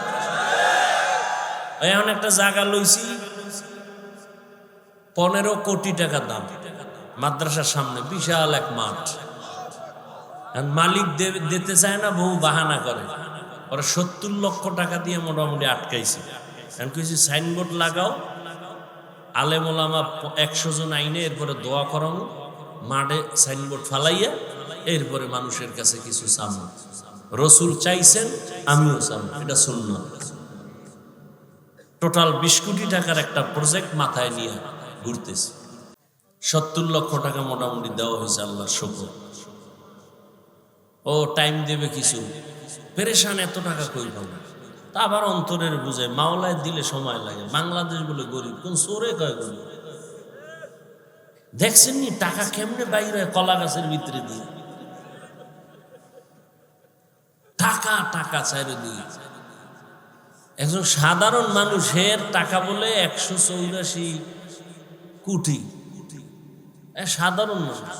এখন একটা জায়গা লইছি 15 কোটি টাকা দাম, মাদ্রাসার সামনে বিশাল এক মাঠ। মালিক দিতে চায় না, বহু বাহানা করে। ওরা 70 লক্ষ টাকা দিয়ে মোটামুটি আটকাইছে। কিছু সাইনবোর্ড লাগাও, আলেম ওলামা 100 জন আইনে, এরপরে দোয়া করানো, মাঠে সাইনবোর্ড ফালাইয়া, এরপরে মানুষের কাছে কিছু চামো। রসুল চাইছেন, আমিও চাম, এটা সুন্নাত। টোটাল 20 কোটি টাকার একটা প্রজেক্ট মাথায় নিয়ে ঘুরতেছে। 70 লক্ষ টাকা মোটামুটি দেওয়া হয়েছে, আল্লাহর শুকর। ও টাইম দেবে কিছু, পেরেশান, এত টাকা কই পাবো। তা আবার অন্তরের বুঝে, মাওলায় দিলে সময় লাগে। বাংলাদেশ বলে গরিব, কোন চোরে কয় গরিব? দেখছেন নি টাকা কেমনে বাইরে কলা গাছের ভিতরে দিয়ে টাকা টাকা চারিদিকে। একজন সাধারণ মানুষের টাকা বলে 184 কোটি। সাধারণ মানুষ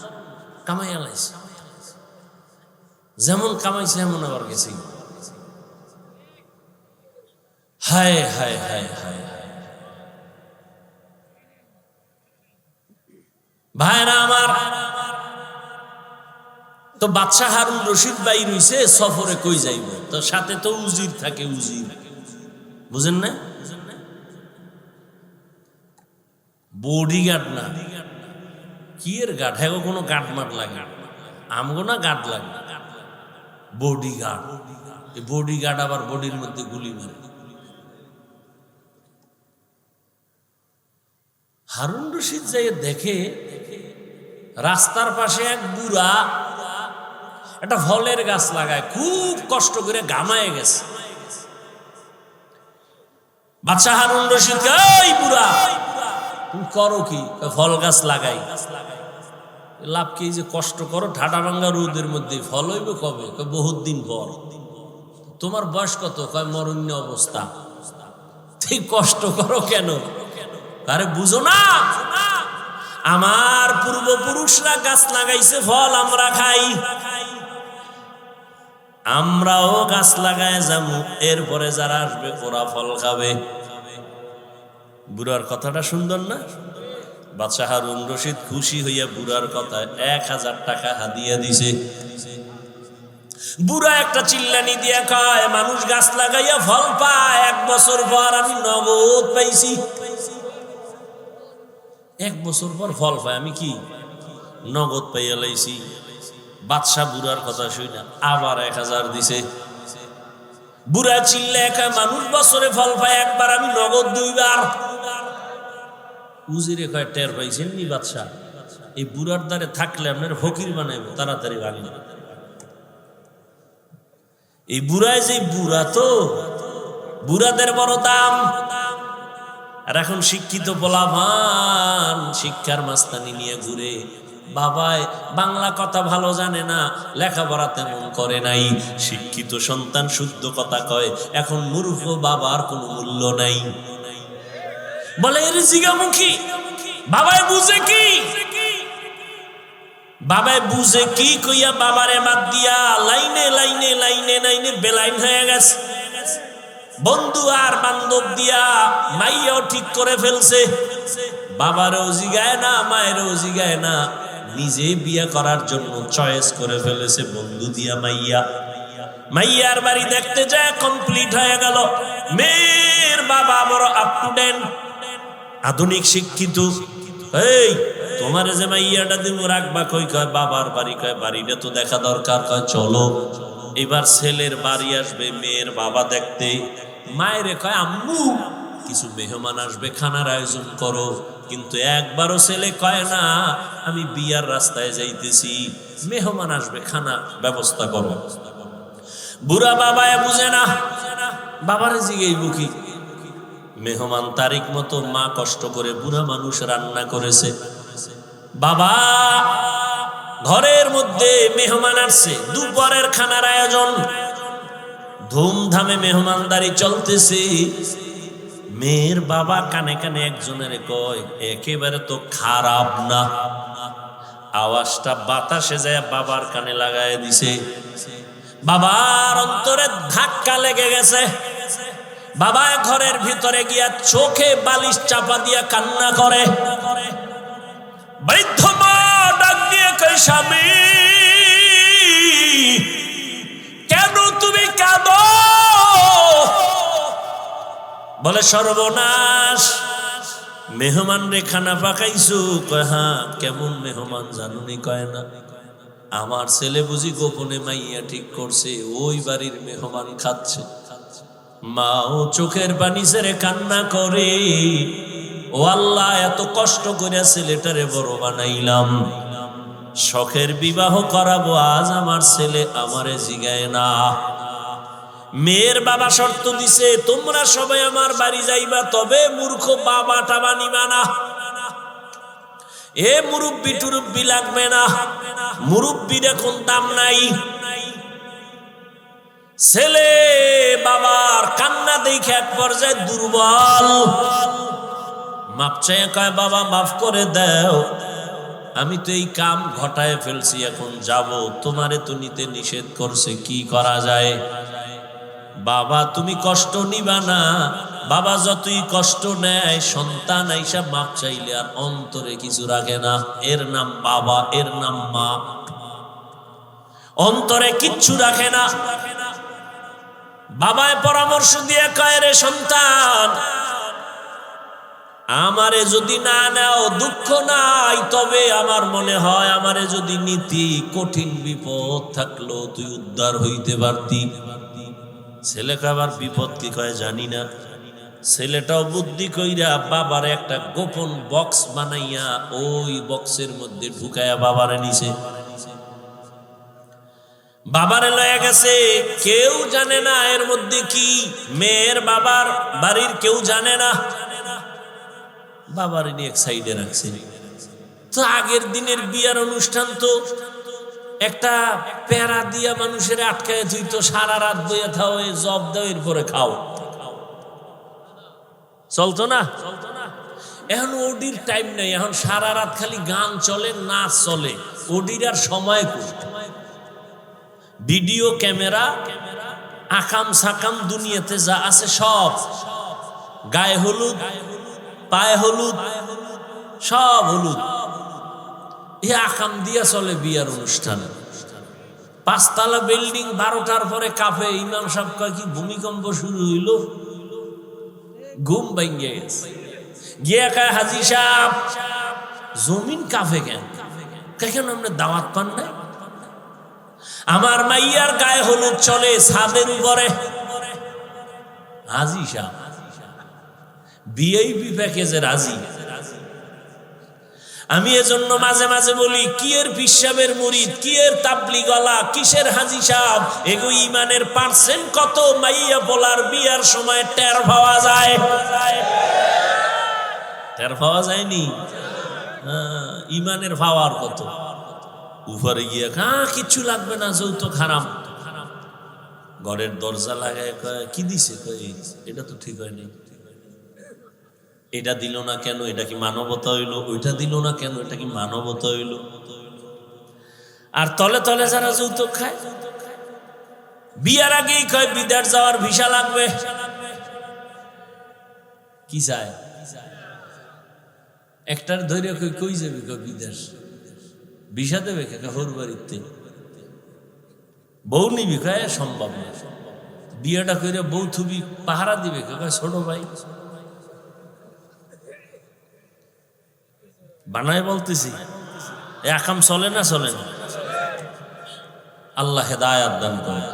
কামাই আলাইছে, যেমন কামাইছে এমন আবার গেছে। হায় হায় হায় হায় ভাইরা আমার। তো বাদশাহ হারুন রশিদ ভাই রইছে সফরে, কই যাইব? তো সাথে তো উজির থাকে, উজির, বুঝেন না? বডিগার্ড না, কি এর গার্ড? হ্যাঁ, কোনো গার্ড মাঠ লাগে আমগো না, গার্ড লাগে বডিগার্ড। এই বডিগার্ড আবার বডির মধ্যে গুলি মারে। হারুন রশিদ যাই দেখে রাস্তার পাশে এক বুড়া একটা ফলের গাছ লাগায়, খুব কষ্ট করে ঘামায় গেছে। বাদশাহ হারুন রশিদ, এই বুড়া তুমি করো কি? ফল গাছ লাগাই। লাভ কি? যে কষ্ট করো, ঠাডা ভাঙ্গা রোদের মধ্যে, ফল হইব কবে? বহুত দিন পর। তোমার বয়স কত? কয় মরণ্য অবস্থা। ঠিক কষ্ট করো কেন? আরে বুঝো না, আমার পূর্বপুরুষরা গাছ লাগাইছে, ফল আমরা খাই, আমরাও গাছ লাগায় যাবো, এরপরে যারা আসবে ওরা ফল খাবে। বুড়ার কথাটা সুন্দর না? বাদশাহ হারুন রশিদ খুশি হইয়া বুড়ার কথায় 1000 টাকা হাদিয়া দিছে। বুড়া একটা চিল্লানি দিয়া কয়, মানুষ গাছ লাগাইয়া ফল পায়, 1 বছর পর আমি নগদ পাইছি। 1 বছর পর ফল পায়, আমি কি নগদ পাইয়া লাইছি। বাদশা বুড়ার কথা শুনে আবার 1000 দিছে। বুড়া চিল্লা কয়, মানুষ বছরে ফল পায় একবার, আমি নগদ 2 বার। উজিরে কয়, টের পাইছেন নি বাদশা, এই বুড়ার দ্বারে থাকলে আপনার ফকির বানাইব, তাড়াতাড়ি ভাগি। এই বুড়ায় যে বুড়া, তো বুড়াদের বড় দাম। আর এখন শিক্ষিত পোলাপান শিক্ষার মাস্তানি নিয়ে ঘুরে। বাবায় বাংলা কথা ভালো জানে না, লেখাপড়া তেমন করে নাই, শিক্ষিত সন্তান শুদ্ধ কথা কয়। এখন মূর্খ বাবার কোনো মূল্য নাই। বলে এর জিগামুখী, বাবায় বুঝে কি, বাবায় বুঝে কি কইয়া বাবারে মাত দিয়া লাইনে লাইনে লাইনে লাইনে বেলাইন হয়ে গেছে। বন্ধু আর বান্ধব দিয়া মাইয়াও ঠিক করে ফেলছে। বাবারও জিগায় না, মায়েরও জিগায় না, নিজে বিয়ে করার জন্য চয়েস করে ফেলেছে বন্ধু দিয়া মাইয়া। মাইয়ার বাড়ি দেখতে যায়, কমপ্লিট হয়ে গেল। মেয়ের বাবা বড় আপ টু ডেট, আধুনিক শিক্ষিত। এই তোমার যে মাইয়াটা দিব রাখবা কই? কয় বাবার বাড়ি। কয় বাড়িটা তো দেখা দরকার। কয় চলো। এবার ছেলের বাড়ি আসবে মেয়ের বাবা দেখতে। মায়েরে কয় আম্মু কিছু মেহমান আসবে, খানার আয়োজন করো। কিন্তু একবারও ছেলে কয় না আমি বিয়ার রাস্তায় যাইতেছি, মেহমান আসবে, খানা ব্যবস্থা করো। বুড়া বাবায় বুঝে না, বাবারে জিগেইব কি? মেহমান তারিখ মতো মা কষ্ট করে বুড়া মানুষ রান্না করেছে। বাবা ঘরের মধ্যে মেহমান আসছে, দুপুরের খানার আয়োজন, ধুমধামে মেহমানদারি চলতেছে। মেয়ের বাবা কানে কানে একজনের কয়, একেবারে তো খারাপ না। আওয়াজটা বাতাসে যায় বাবার কানে লাগায় দিছে। বাবার অন্তরে ধাক্কা লেগে গেছে। বাবা ঘরের ভিতরে গিয়া চোখে বালিশ চাপা দিয়া কান্না করে। বৃদ্ধ মা ডাক দিয়ে কয়, স্বামী কেন তুমি কাঁদো? বলে সর্বনাশ, মেহমান রে খানা পাকাইছো। কয় হ্যাঁ। কেমন মেহমান জানুনি? কয় না, আমার ছেলে বুঝি গোপনে মাইয়া ঠিক করছে, ওই বাড়ির মেহমান খাচ্ছে। মাও চোখের পানি ছেড়ে কান্না করে, ও আল্লাহ এত কষ্ট করে ছেলেটারে বড় বানাইলাম, শখের বিবাহ করাবো, আজ আমার ছেলে আমারে জিগায় না। মেয়ের বাবা শর্ত দিছে, তোমরা সবাই আমার বাড়ি যাইবা, তবে মূর্খ বাবা টাবা নিবা না। এ মুরব্বি টুরব্বি লাগবে না, মুরব্বির এখন দাম নাই। ছেলে বাবার কান্না দেখে এক পর্যায়ে দুর্বল, মাপ চায় কয়, বাবা মাফ করে দাও, আমি তো এই কাম ঘটায় ফেলছি, এখন যাব, তোমারে তো নিতে নিষেধ করছে, কি করা যায়? বাবা তুমি কষ্ট নিবা না। বাবা যতই কষ্ট নেয়, সন্তান আইসা মাপ চাইলে আর অন্তরে কিছু রাখে না। এর নাম বাবা, এর নাম মা, অন্তরে কিচ্ছু রাখে না। বাবায় পরামর্শ দিয়ে কয়, রে সন্তান, আমারে যদি না নাও দুঃখ নাই, তবে আমার মনে হয় আমারে যদি নীতি কঠিন বিপদ থাকলো তুই উদ্ধার হইতে পারতি। ছেলেকে আবার বিপদ কি কয় জানি না। ছেলেটাও বুদ্ধি কইরা বাবার একটা গোপন বক্স বানাইয়া ওই বক্সের মধ্যে ঢুকাইয়া বাবারে নিছে। বাবারে লয়ে গেছে, কেউ জানে না এর মধ্যে কি। মেয়ের বাবার বাড়ির কেউ জানে না। বাবারে নিয়ে এক সাইডে রাখছে। তো আগের দিনের বিয়ার অনুষ্ঠান তো একটা প্যারা দিয়া মানুষের আটকায় তুই তো সারা রাত বইয়া থাও, জব দাও, এরপরে খাও, চলতো না? এখন ওডির টাইম নেই, এখন সারা রাত খালি গান চলে, নাচ চলে, ওডির আর সময় কই? ভিডিও ক্যামেরা, আকাম সাকাম দুনিয়াতে যা আছে সব, গায়ে হলুদ, পায়ে হলুদ, সব হলুদ, এ আকাম দিয়া চলে বিয়ার অনুষ্ঠান। পাঁচতলা বিল্ডিং 12টার পরে কাঁপে। ইমাম সাহেব কয় কি ভূমিকম্প শুরু হইল? ঘুম ভেঙে গেছে। গিয়ে কয় হাজী সাহেব জমিন কাঁপে কেন? কেন আপনি দাওয়াত পান না? আমার মাইয়ার গায়ে হলুদ চলে ছাদের উপরে। হাজী সাহেব ভিআইপি প্যাকেজে রাজি। আমি এজন্য মাঝে মাঝে বলি, কি এর পিসাবের মুরিদ, কি এর তাবলিগওয়ালা, কিসের হাজী সাহেব, এগো ইমানের পার্সেন্ট কত মাইয়া বলার বিয়ার সময় টের পাওয়া যায়? টের পাওয়া যায়নি? ইমানের পাওয়ার কত উপরে গিয়ে কিচ্ছু লাগবে না, যৌতুক হারাম। ঘরের দরজা লাগায় কয় কি দিছে? কয় এটা তো ঠিক হয়নি। এটা দিল না কেন? এটা কি মানবতা হইল? ওইটা দিল না কেন? এটা কি মানবতা হইল? আর তলে তলে যারা যৌতুক খায়, বিয়ার আগেই কয় বিদেশ যাওয়ার ভিসা লাগবে। কি চায়? একটার ধৈর্য কই যাবে? কয় বিদেশ। ভিসা দেবে কাকা হোর বাড়িতে? বউ নিবি? কয় সম্ভব না। বিয়েটা করে বউ থুবি পাহারা দিবে কাকা? ছোট ভাই বানায় বলতেছি, একাম চলে না? চলে না। আল্লাহ হেদায়াত দান করে।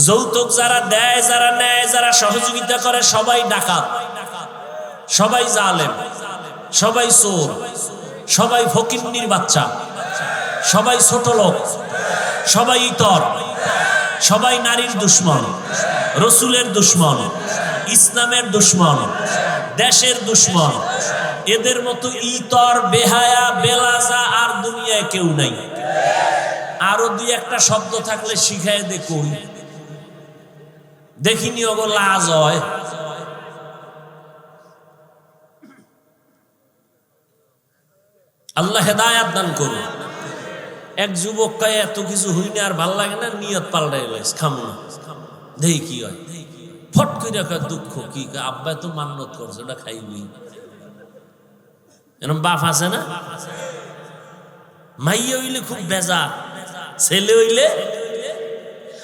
যৌতুক যারা দেয়, যারা নেয়, যারা সহযোগিতা করে, সবাই ডাকাত, সবাই জালেম, সবাই চোর, সবাই ফকিন্নির বাচ্চা, সবাই ছোট লোক, সবাই ইতর, সবাই নারীর দুশ্মন, রসুলের দুশ্মন, ইসলামের দুশ্মন, দেশের দুশ্মন। এদের মতো ইতর, বেহায়া, বেলাজা আর দুনিয়ায় কেউ নাই। আরো দুই একটা শব্দ থাকলে শিখায় দে কই। দেখিনি ওগো লাজ হয়। আল্লাহ হেদায়াত দান করুন। এক যুবক কয় এত কিছু হই না, আর ভাল লাগে না, নিয়ত পাল্টাই লাইস, খামো না, দেখি কি হয়। ফট করে কয় দুঃখ কি? আব্বাই তো মান্নত করছে, ওটা খাইবি। এরকম বাপ আছে না? মাইয়া হইলে খুব বেজার, ছেলে হইলে।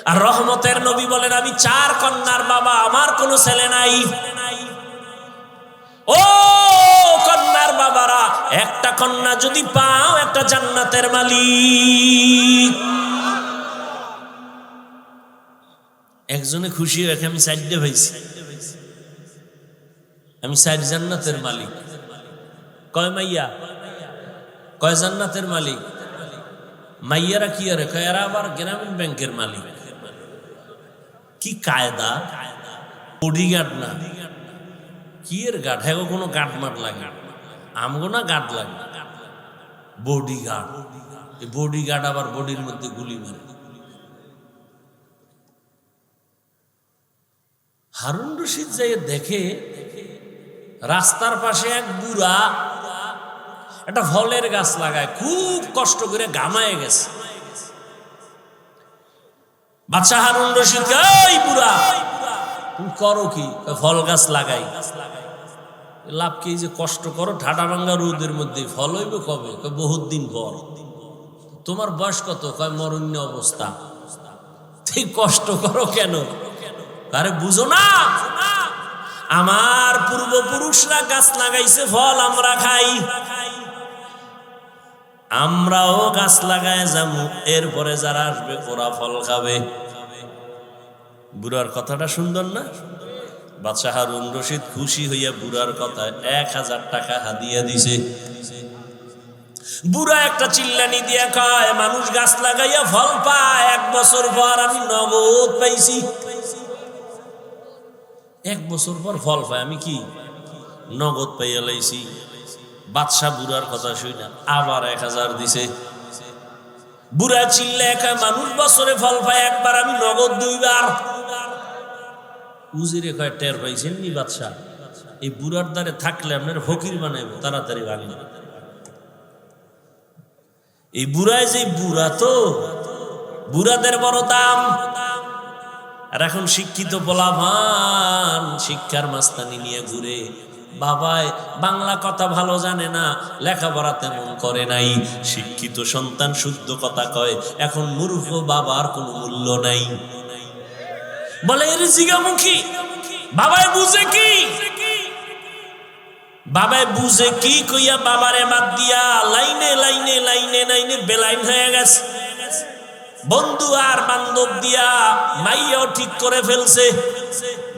আর রহমতের নবী বলেন, আমি 4 কন্যার বাবা, আমার কোনো ছেলে নাই। ও কন্যার বাবারা, একটা কন্যা যদি পাও, একটা জান্নাতের মালিক। একজনে খুশি হয়ে আমি 4টে পাইছি, আমি 4 জান্নাতের মালিক। কয় মাইয়া? কয় জান্নাতের মালিক? মাইয়ারা কি আরে কয় এরা আবার গ্রামীণ ব্যাংকের মালিক। কি কায়দা! বডিগার্ড না, কি এর গার্ড? হ্যাঁ, কোনো গার্ড মাঠ লাগে আমগো না, গার্ড লাগে বডিগার্ড। এই বডিগার্ড আবার বডির মধ্যে গুলি মারে। হারুন রশিদ যাই দেখে রাস্তার পাশে এক বুড়া একটা ফলের গাছ লাগায়, খুব কষ্ট করে ঘামায় গেছে। বাদশা হারুন রশিদ, এই বুড়া তুমি করো কি? ফল গাছ লাগাই। লাভ কি? যে কষ্ট করো, ঠাডা ভাঙ্গা রোদের মধ্যে, ফল হইব কবে? বহুত দিন পর। তোমার বয়স কত? কয় মরণ্য অবস্থা। ঠিক কষ্ট করো কেন? আরে বুঝো না, আমার পূর্বপুরুষরা গাছ লাগাইছে, ফল আমরা খাই, আমরাও গাছ লাগায় যাবো, এরপরে যারা আসবে ওরা ফল খাবে। বুড়ার কথাটা সুন্দর না? বাদশা হারুন রশিদ খুশি হইয়া বুড়ার কথায় 1000 টাকা হাদিয়া দিছে। বুড়া একটা চিল্লানি দিয়া কয়, মানুষ গাছ লাগাইয়া ফল পায়, 1 বছর পর আমি নগদ পাইছি। 1 বছর পর ফল পায়, আমি কি নগদ পাইয়া লাইছি। বাদশা বুড়ার কথা শুই না আবার 1000 দিছে। বুড়া চিল্লায় কয়, মানুষ বছরে ফল পায় একবার, আমি নগদ 2 বার। উজিরে কয়, টের পাইছেন নি বাদশা? এই বুড়ার দ্বারে থাকলে আপনার ফকির বানাইব, তাড়াতাড়ি ভাঙি। এই বুড়ায় যে বুড়া, তো বুড়াদের বড় দাম। আর এখন শিক্ষিত পোলাপান শিক্ষার মাস্তানি নিয়ে ঘুরে, বাবায় বাংলা কথা ভালো জানে না, লেখাপড়া তেমন করে নাই, শিক্ষিত সন্তান শুদ্ধ কথা কয়, এখন মূর্খ বাবার কোনো মূল্য নাই। বলে এর জিগামুখী বাবায় বুঝে কি, বাবায় বুঝে কি কইয়া বাবারে বাদ দিয়া লাইনে লাইনে লাইনে লাইনে বেলাইন হয়ে গেছে। বন্ধু আর বান্ধব দিয়া মাইয়াও ঠিক করে ফেলছে,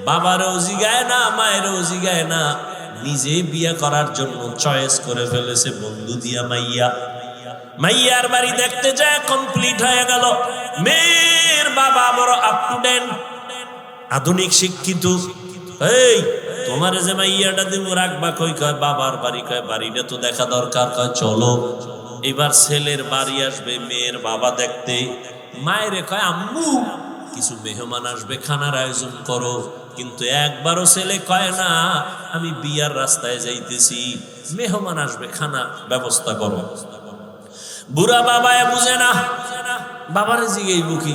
বাবারও জিগায় না মায়েরও জিগায় না, নিজে বিয়ে করার জন্য চয়েস করে ফেলেছে বন্ধু দিয়া মাইয়া। মাইয়ার বাড়ি দেখতে যায় কমপ্লিট হয়ে গেল। মেয়ের বাবা বড় আপ টু ডেট আধুনিক শিক্ষিত। এই তোমার যে মাইয়াটা দিব রাখবা কই, কয় বাবার বাড়ি, কয় বাড়িটা তো দেখা দরকার, কয় চলো। এবার ছেলের বাড়ি আসবে মেয়ের বাবা দেখতে, মায়েরে কয় আম্মু কিছু মেহমান আসবে, খানার আয়োজন করো। কিন্তু একবারও ছেলে কয় না আমি বিয়ার রাস্তায় যাইতেছি, মেহমান আসবে, খানা ব্যবস্থা করো। বুড়া বাবায় বুঝে না, বাবারে জিগেইব কি?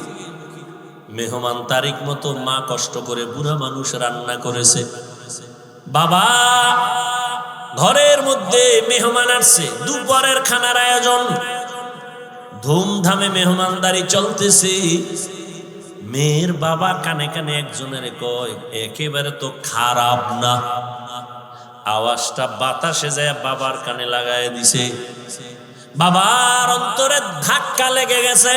মেহমান তারিখ মতো মা কষ্ট করে বুড়া মানুষ রান্না করেছে। বাবা ঘরের মধ্যে মেহমান আসছে, দুপুরের খানার আয়োজন, ধুমধামে মেহমানদারি চলতেছে। মেয়ের বাবা কানে কানে একজনের কয় একেবারে তো খারাপ না, আওয়াজটা বাতাসে যায় বাবার কানে লাগায় দিছে। বাবার অন্তরে ধাক্কা লেগে গেছে।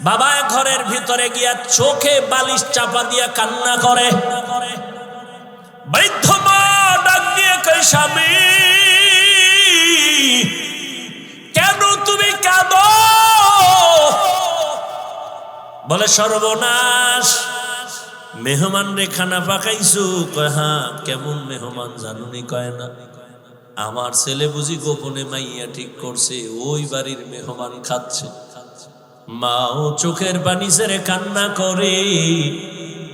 বাবা ঘরের ভিতরে গিয়া চোখে বালিশ চাপা দিয়া কান্না করে। বৃদ্ধ মা ডাক দিয়ে কয় স্বামী কেন তুমি কাঁদো? বলে সর্বনাশ, মেহমান রে খানা পাকাইছো। কয় হ্যাঁ। কেমন মেহমান জানুনি? কয় না, আমার ছেলে বুঝি গোপনে মাইয়া ঠিক করছে, ওই বাড়ির মেহমান খাচ্ছে। মাও চোখের পানি ছেড়ে কান্না করে,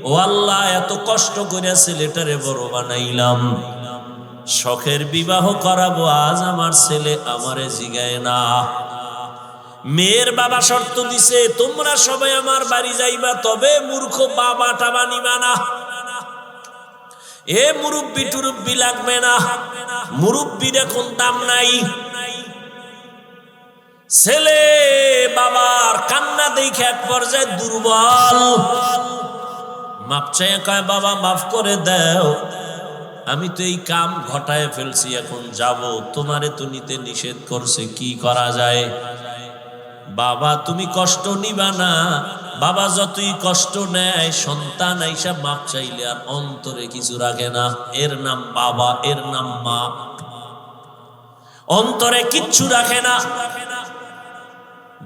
ও আল্লাহ এত কষ্ট করে ছেলেটারে বড় বানাইলাম, শখের বিবাহ করাবো, আজ আমার ছেলে আমারে জিগায় না। মেয়ের বাবা শর্ত দিছে তোমরা সবাই আমার বাড়ি যাইবা, তবে মূর্খ বাবা টাবা নিবা না, এ মুরব্বি টুরব্বি লাগবে না, মুরব্বির এখন দাম নাই। ছেলে বাবার কান্না দেখে এক পর্যায়ে দুর্বল, মাপ চাইয়া কয় বাবা মাফ করে দাও, আমি তো এই কাম ঘটায় ফেলছি, এখন যাব, তোমারে তো নিতে নিষেধ করছে, কি করা যায়? বাবা তুমি কষ্ট নিবা না। বাবা যতই কষ্ট নেয়, সন্তান আইসা মাপ চাইলে আর অন্তরে কিছু রাখে না, এর নাম বাবা, এর নাম মা, অন্তরে কিচ্ছু রাখে না।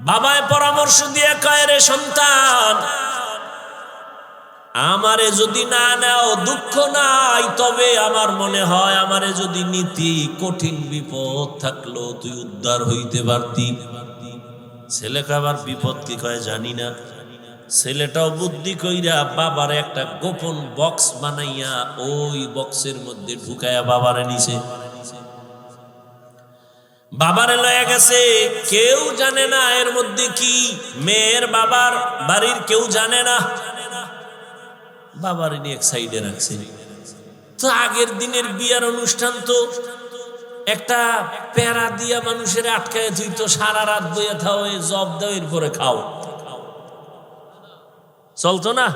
বাবায় পরামর্শ দিয়ে কয় রে সন্তান, আমারে যদি না নাও দুঃখ নাই, তবে আমার মনে হয় আমারে যদি নীতি কঠিন বিপদ থাকলো তুই উদ্ধার হইতে পারতি। ছেলেকে আবার বিপদ কি কয় জানি না, ছেলেটাও বুদ্ধি কইরা বাবার একটা গোপন বক্স বানাইয়া ওই বক্সের মধ্যে ঢুকাইয়া বাবারে নিছে, বাবারে লয়ে গেছে। কেউ জানে না এর মধ্যে কি, মেয়ের বাবার বাড়ির কেউ জানে না। বাবারে নিয়ে এক সাইডে রাখছে। তো আগের দিনের বিয়ার অনুষ্ঠান তো একটা প্যারা দিয়া মানুষের আটকায় তুই তো সারা রাত বইয়া থাও, জব দাও এরপরে খাও, চলতো না?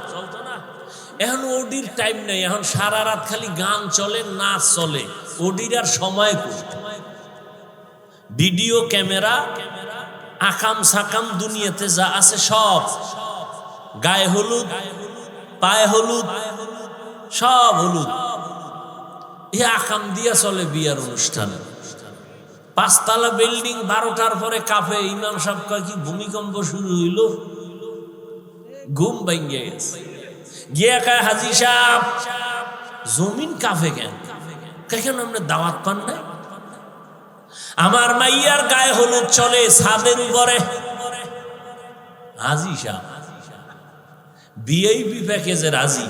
এখন ওডির টাইম নেই, এখন সারা রাত খালি গান চলে, নাচ চলে, ওডির আর সময় কই? ভিডিও ক্যামেরা, আকাম সাকাম দুনিয়াতে যা আছে সব, গায়ে হলুদ, পায়ে হলুদ, সব হলুদ, এ আকাম দিয়া চলে বিয়ার অনুষ্ঠান। 5 তলা বিল্ডিং, 12টার পরে কাফে। ইমাম সাহেব কয় কি ভূমিকম্প শুরু হইল? ঘুম ভাঙ্গে গেছে, গিয়া কয় হাজি সাহেব জমিন কাফে কেন? কেন আমরা দাওয়াত পান নাই? আমার মাইয়ার গায়ে হলুদ চলে ছাদের উপরে। হাজি সাহেব ভিআইপি প্যাকেজে রাজি।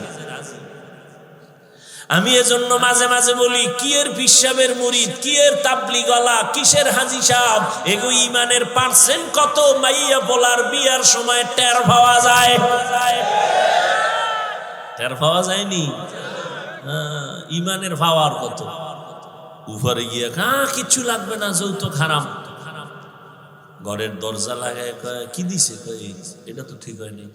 আমি এজন্য মাঝে মাঝে বলি, কি এর পিসাবের মুরিদ, কি এর তাবলিগওয়ালা, কিসের হাজি সাহেব, এগো ইমানের পার্সেন্ট কত মাইয়া বলার বিয়ার সময় টের পাওয়া যায়। টের পাওয়া যায়নি? ইমানের পাওয়ার কত উপরে গিয়ে কিচ্ছু লাগবে না, যৌতুক হারাম। ঘরের দরজা লাগায় কয় কি দিছে, কয় এটা তো ঠিক হয়নি,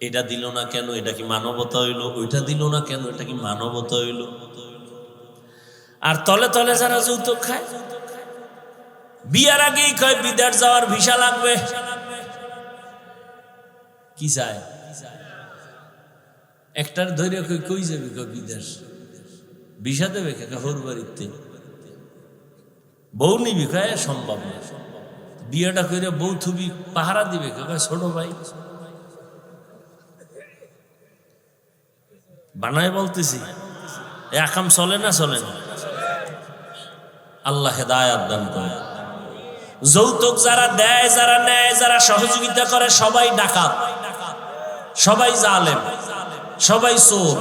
এটা দিল না কেন, এটা কি মানবতা হইল? ওইটা দিল না কেন, এটা কি মানবতা হইল? আর তলে তলে যারা যৌতুক খায়, বিয়ার আগেই কয় বিদেশ যাওয়ার ভিসা লাগবে। কি চায়? একটার ধৈর্য কই যাবে, বিদেশ ভিসা দেবে কাকা হোর বাড়িতে, বউ নিবি কয় সম্ভব না, বিয়েটা করে বউ থুবি পাহারা দিবে কাকা ছোট ভাই। বানায় বলতেছি, একাম চলে না, চলে না। আল্লাহ হেদায়াত দান করে। যৌতুক যারা দেয়, যারা নেয়, যারা সহযোগিতা করে, সবাই ডাকাত, সবাই জালেম, সবাই চোর,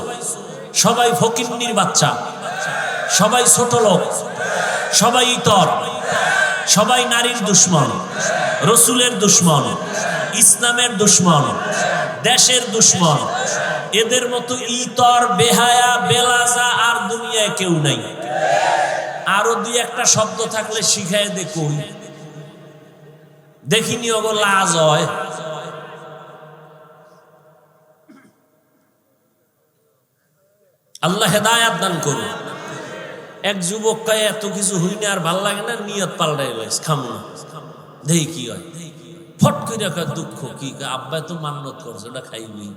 সবাই ফকিন্নির বাচ্চা, সবাই ছোট লোক, সবাই ইতর, সবাই নারীর দুশ্মন, রসুলের দুশ্মন, ইসলামের দুশ্মন, দেশের দুশ্মন। এদের মতো ইতর, বেহায়া, বেলাজা আর দুনিয়ায় কেউ নাই। আরো দুই একটা শব্দ থাকলে শিখায় দে, কই দেখিনি ওগো লাজ হয়। আল্লাহ হেদায়াত দান করুন। এক যুবক কয় এত কিছু হই না, আর ভাল লাগে না, নিয়ত পাল্টাই লাইস, খামু না, দেখি কি হয়। ফট করে কয় দুঃখ কি, আব্বাই তো মান্নত করছে, ওটা খাইবি।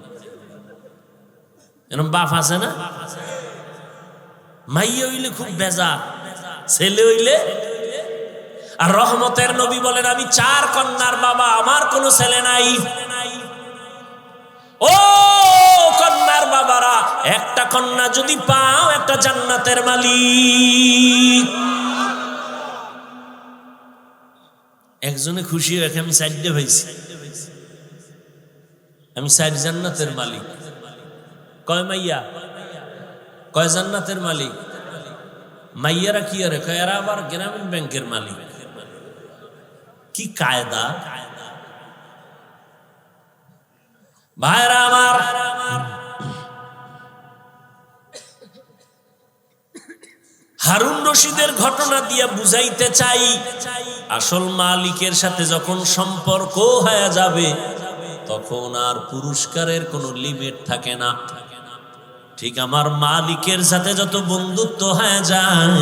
এরকম বাপ আছে না? মাইয়া হইলে খুব বেজার, ছেলে হইলে। আর রহমতের নবী বলেন, আমি 4 কন্যার বাবা, আমার কোনো ছেলে নাই। ও কন্যার বাবারা, একটা কন্যা যদি পাও, একটা জান্নাতের মালিক। একজনে খুশি হয়ে, আমি 4টে পাইছি, আমি 4 জান্নাতের মালিক। কয় মাইয়া, কয় জান্নাতের মালিক। মাইয়ারা কি আরে কয়, এরা আবার গ্রামীণ ব্যাংকের মালিক। কি কায়দা ভাইরা আমার। হারুন রশিদের ঘটনা দিয়ে বুঝাইতে চাই, আসল মালিকের সাথে যখন সম্পর্ক হয়ে যাবে, তখন আর পুরস্কারের কোনো লিমিট থাকে না। ঠিক আমার মালিকের সাথে যত বন্ধুত্ব হয়ে যায়,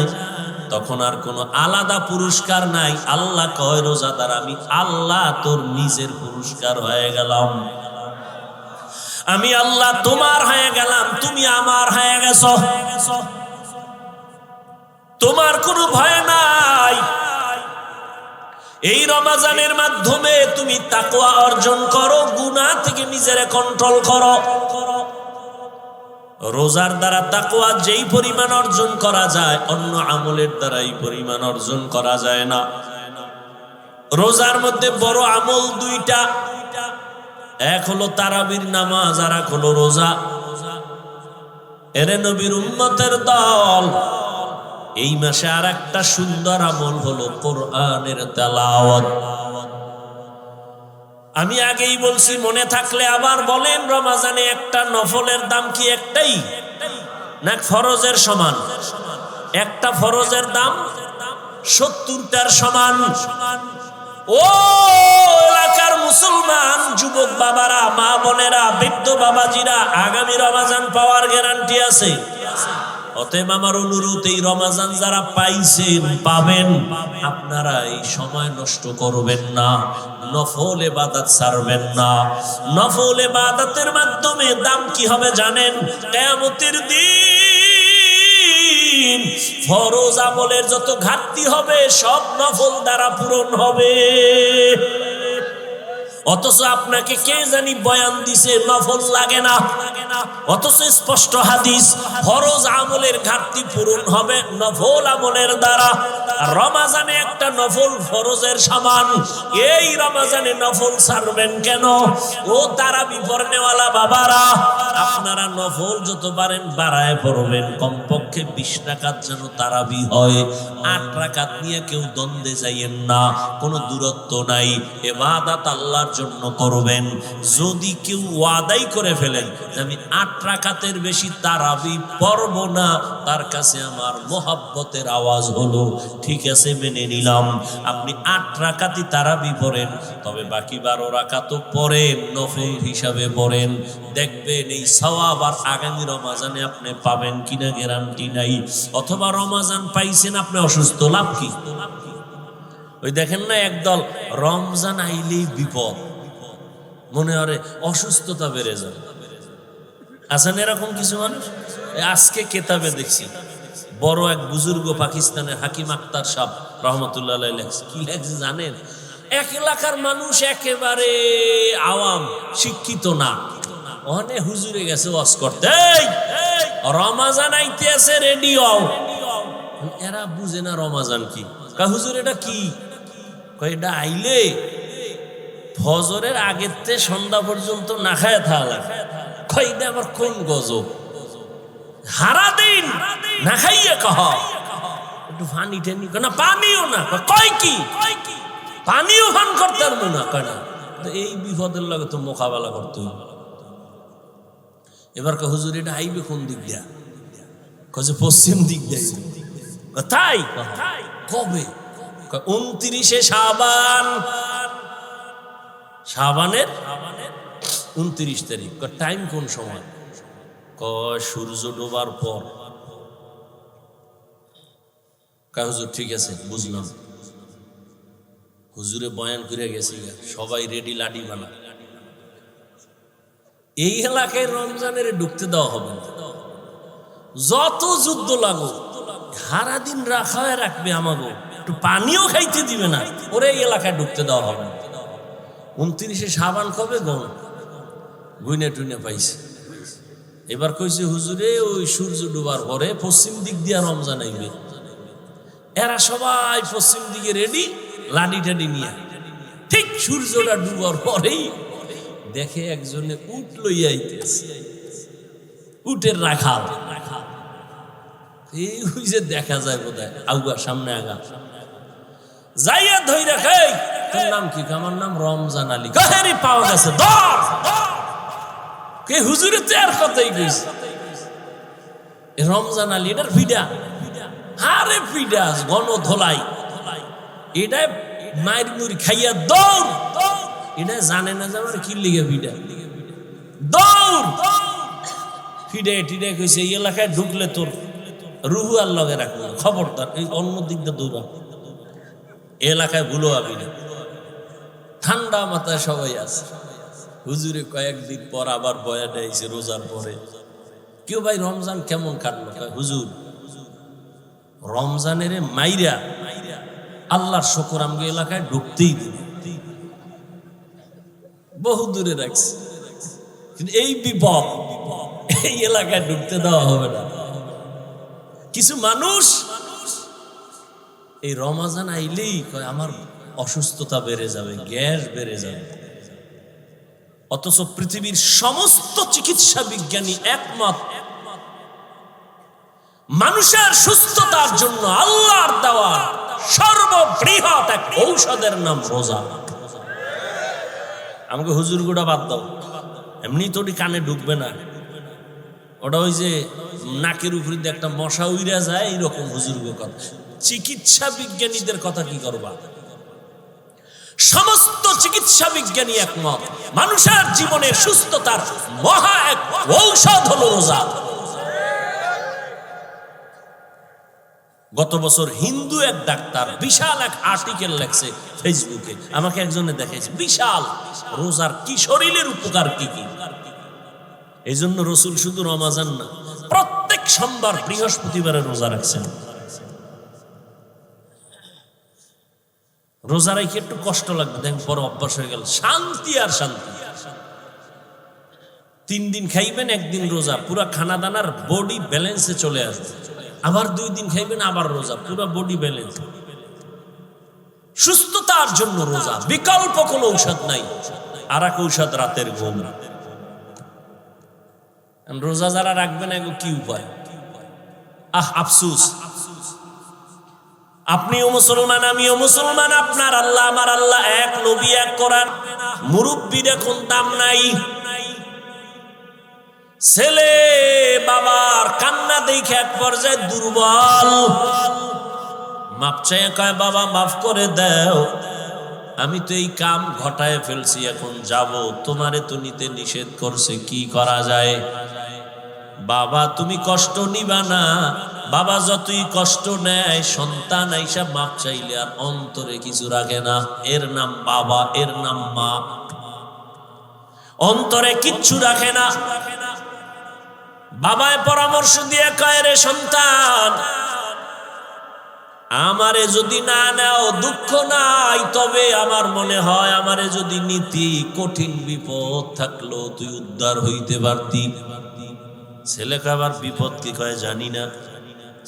তখন আর কোনো আলাদা পুরস্কার নাই। আল্লাহ কয়, রোজাদার আমি আল্লাহ তোর নিজের পুরস্কার হয়ে গেলাম, আমি আল্লাহ তোমার হয়ে গেলাম, তুমি আমার হয়ে গেছো। তোমার কোনো ভয় নাই। এই রমজানের মাধ্যমে তুমি তাকওয়া অর্জন করো, গুনাহ থেকে নিজেরে কন্ট্রোল করো। রোজার দ্বারা তাকওয়া যেই পরিমাণ অর্জন করা যায়, অন্য আমলের দ্বারা এই পরিমাণ অর্জন করা যায় না। রোজার মধ্যে বড় আমল 2টা, এক হলো তারাবির নামাজ, আর এক হলো রোজা। এরে নবীর উম্মতের দল, এই মাসে আর একটা সুন্দর আমল হলো কোরআনের তেলাওয়াত। আমি আগেই বলছি, মনে থাকলে আবার বলেন, রমজানে একটা নফলের দাম কি একটাই না ফরজের সমান? একটা ফরজের দাম 70টার সমান। ও এলাকার মুসলমান যুবক বাবারা, মা বোনেরা, বৃদ্ধ বাবাজিরা, আগামী রমজান পাওয়ার গ্যারান্টি আছে। অতএব আমার অনুরোধ, এই রমজান যারা পাইছেন, পাবেন, আপনারা এই সময় নষ্ট করবেন না, নফল ইবাদত ছাড়বেন না। নফল ইবাদতের মাধ্যমে দাম কি হবে জানেন? কিয়ামতের দিন ফরজ আমলের যত ঘাটতি হবে, সব নফল দ্বারা পূরণ হবে। অথচ আপনাকে কে জানি বয়ান দিছে নফল লাগে না, অথচ স্পষ্ট হাদিস, ফরজ আমলের ঘাটতি পূরণ হবে নফল আমলের দ্বারা। রমজানে একটা নফল ফরজের সমান। এই রমজানে নফল ছাড়বেন কেন? ও তারাবি পড়নেওয়ালা বাবারা, আপনারা নফল যত পারেন বাড়ায় পড়বেন, কমপক্ষে 20 রাকাত যেন তারাবি হয়। 8 রাকাত নিয়ে কেউ দ্বন্দ্বে যাইয়েন না, কোনো দূরত্ব নাই, ইবাদত আল্লাহর জন্য করবেন। যদি কেউ ওয়াদাই করে ফেলেন যে আমি 8 রাকাতের বেশি তারাবি পড়ব না, তার কাছে আমার মোহাব্বতের আওয়াজ হলো ঠিক আছে মেনে নিলাম। আপনি 8 রাকাতই তারাবি পড়েন, তবে বাকি 12 রাকাতও পড়েন, নফল হিসাবে পড়েন। দেখবেন এই সওয়াব আর আগামী রমাজানে আপনি পাবেন কিনা গ্যারান্টি নাই। অথবা রমাজান পাইছেন আপনি অসুস্থ, লাভ কি? ওই দেখেন না একদল রমজান আইলেই বিপদ, মনে হয় অসুস্থতা বেড়ে যাবে। আছেন এরকম কিছু মানুষ। আজকে কেতাবে দেখছি বড় এক বুজুর্গ পাকিস্তানের হাকিম আক্তার সাহ রহমতুল্লাহ আলাইহি লেখছে, কি লেখছে জানেন? এক এলাকার মানুষ একেবারে আওয়াম, শিক্ষিত না, অনেক হুজুরে গেছে ওয়াজ করতে, রমাজান আইতে আছে রেডি হও। এরা বুঝে না রমাজান কি। হুজুর এটা কি? এটা আইলে ফজরের আগের থেকে সন্ধ্যা পর্যন্ত না খায় থাকলা। এটা আবার কোন গজব? হারা দিন না খাইয়ে কহ একটু পানি টেনি না, পানিও না কয় কি, পানিও পান করতে পারবো না কয় না। এই বিপদের লাগে তো মোকাবেলা করতে হবে। এবার হুজুর এটা আইবে কোন দিক দিয়া? কয়ে পশ্চিম দিক দিয়া। তাই কবে? 29 শাবান, শাবানের 29 তারিখ। টাইম কোন সময়? সূর্য ডোবার পর। হুজুর ঠিক আছে বুঝলাম। হুজুরে বয়ান করে গেছি, সবাই রেডি, লাডি বানা। এই এলাকায় রমজানের ঢুকতে দেওয়া হবে না, যত যুদ্ধ লাগো সারা দিন রাখা রাখবে, আমাকে একটু পানিও খাইতে দিবে না, ওরে এই এলাকায় ঢুকতে দেওয়া হবে না। 29 শাবান কবে গণ গুইনে টুইনে পাইছে। এবার কইছে হুজুরে ওই সূর্য ডুবার পরে পশ্চিম দিক দিয়া রমজান আইবে। এরা সবাই পশ্চিম দিকে রেডি, লাডি টাডি নিয়ে। ঠিক সূর্যটা ডুবার পরেই দেখে একজনে উট লইয়া আইতেছে, উটের রাখাল। এই যে দেখা যায় বোধহয় আউগা সামনে আগা যাইয়া ধই রাখাই, তোর নাম কি? আমার নাম রমজান আলী। গাহেরি পাওয়া গেছে, ধর। কে? হুজুরে তো আর কথাই কইছে রমজান আলী, এটার ভিডা। আরে ভিডা গণ ধোলাই, এটা মায়ের মুড়ি খাইয়া দৌড়। এটা জানে না যে আমার কি লিগে ভিডা, দৌড়। ফিডে টিডে কইছে এই এলাকায় ঢুকলে তোর রুহু আর লগে রাখবো, খবরদার এই অন্য দিক দিয়ে দৌড়া, এলাকায় ভুলো আবি না। ঠান্ডা মাথায় সবাই আছে। হুজুরে কয়েকদিন পর আবার বয়ানে আইছে রোজার পরে। কেউ ভাই রমজান কেমন কাটলো? হুজুর রমজানের মাইরা আল্লাহর শুকর আমগে এলাকায় ঢুকতেই দিন, বহু দূরে রাখছে, কিন্তু এই বিপদ এই এলাকায় ঢুকতে দেওয়া হবে না। কিছু মানুষ এই রমজান আইলেই কয় আমার অসুস্থতা বেড়ে যাবে, গ্যাস বেড়ে যাবে। অথচ পৃথিবীর সমস্ত চিকিৎসা বিজ্ঞানী একমত, মানুষের সুস্থতার জন্য আল্লাহর দেওয়া সর্ববৃহৎ এক ঔষধের নাম রোজা। আমাকে হুজুর গোটা বাদ দাও, এমনি তো কানে ঢুকবে না, ওটা ওই যে নাকের উপরে একটা মশা উইরা যায় এইরকম হুজুর কথা। চিকিৎসা বিজ্ঞানীদের কথা কি করবা? সমস্ত চিকিৎসা বিজ্ঞানী একমত, মানুষের জীবনের সুস্থতার মহা এক ঔষধ হলো রোজা। গত বছর হিন্দু এক ডাক্তার বিশাল এক আর্টিকেল লেখছে ফেসবুকে, আমাকে একজনে দেখাইছে, বিশাল রোজার কি শরীরের উপকার কি কি। এই জন্য রসুল শুধু রমাজান না, প্রত্যেক সোমবার বৃহস্পতিবারে রোজা রাখছেন। রোজা রাখি একটু কষ্ট লাগবে, দেখেন পরে অভ্যাস হয়ে গেল, শান্তি আর শান্তি। 3 দিন খাইবেন, 1 দিন রোজা, পুরা খানা দানার বডি ব্যালেন্সে চলে আসবে। আবার 2 দিন খাইবেন, আবার রোজা, পুরা বডি ব্যালেন্স। সুস্থতার জন্য রোজা, বিকল্প কোনো ঔষধ নাই। আর এক ঔষধ রাতের ঘুম। রোজা যারা রাখবে না এগুলো কি উপায়? আফসুস। আপনিও মুসলমান, আমিও মুসলমান, আপনার আল্লাহ আমার আল্লাহ এক, নবী এক, কোরআন। মুরব্বীর এখন দাম নাই। ছেলে বাবার কান্না দেখে এক পর্যায়ে দুর্বল, মাপ চাইয়া কয় বাবা মাফ করে দাও, আমি তো এই কাম ঘটায় ফেলছি, এখন যাব, তোমারে তো নিতে নিষেধ করছে, কি করা যায়? বাবা তুমি কষ্ট নিবা না। বাবা যতই কষ্ট নেয়, সন্তান আইসা মাপ চাইলে আর অন্তরে কিছু রাখে না। এর নাম বাবা, এর নাম মা। অন্তরে কিচ্ছু রাখে না। বাবায় পরামর্শ দিয়ে কয়, রে সন্তান, আমারে যদি না নাও দুঃখ নাই, তবে আমার মনে হয় আমারে যদি নীতি, কঠিন বিপদ থাকলো তুই উদ্ধার হইতে পারতি। ছেলেকে আবার বিপদ কি কয় জানি না।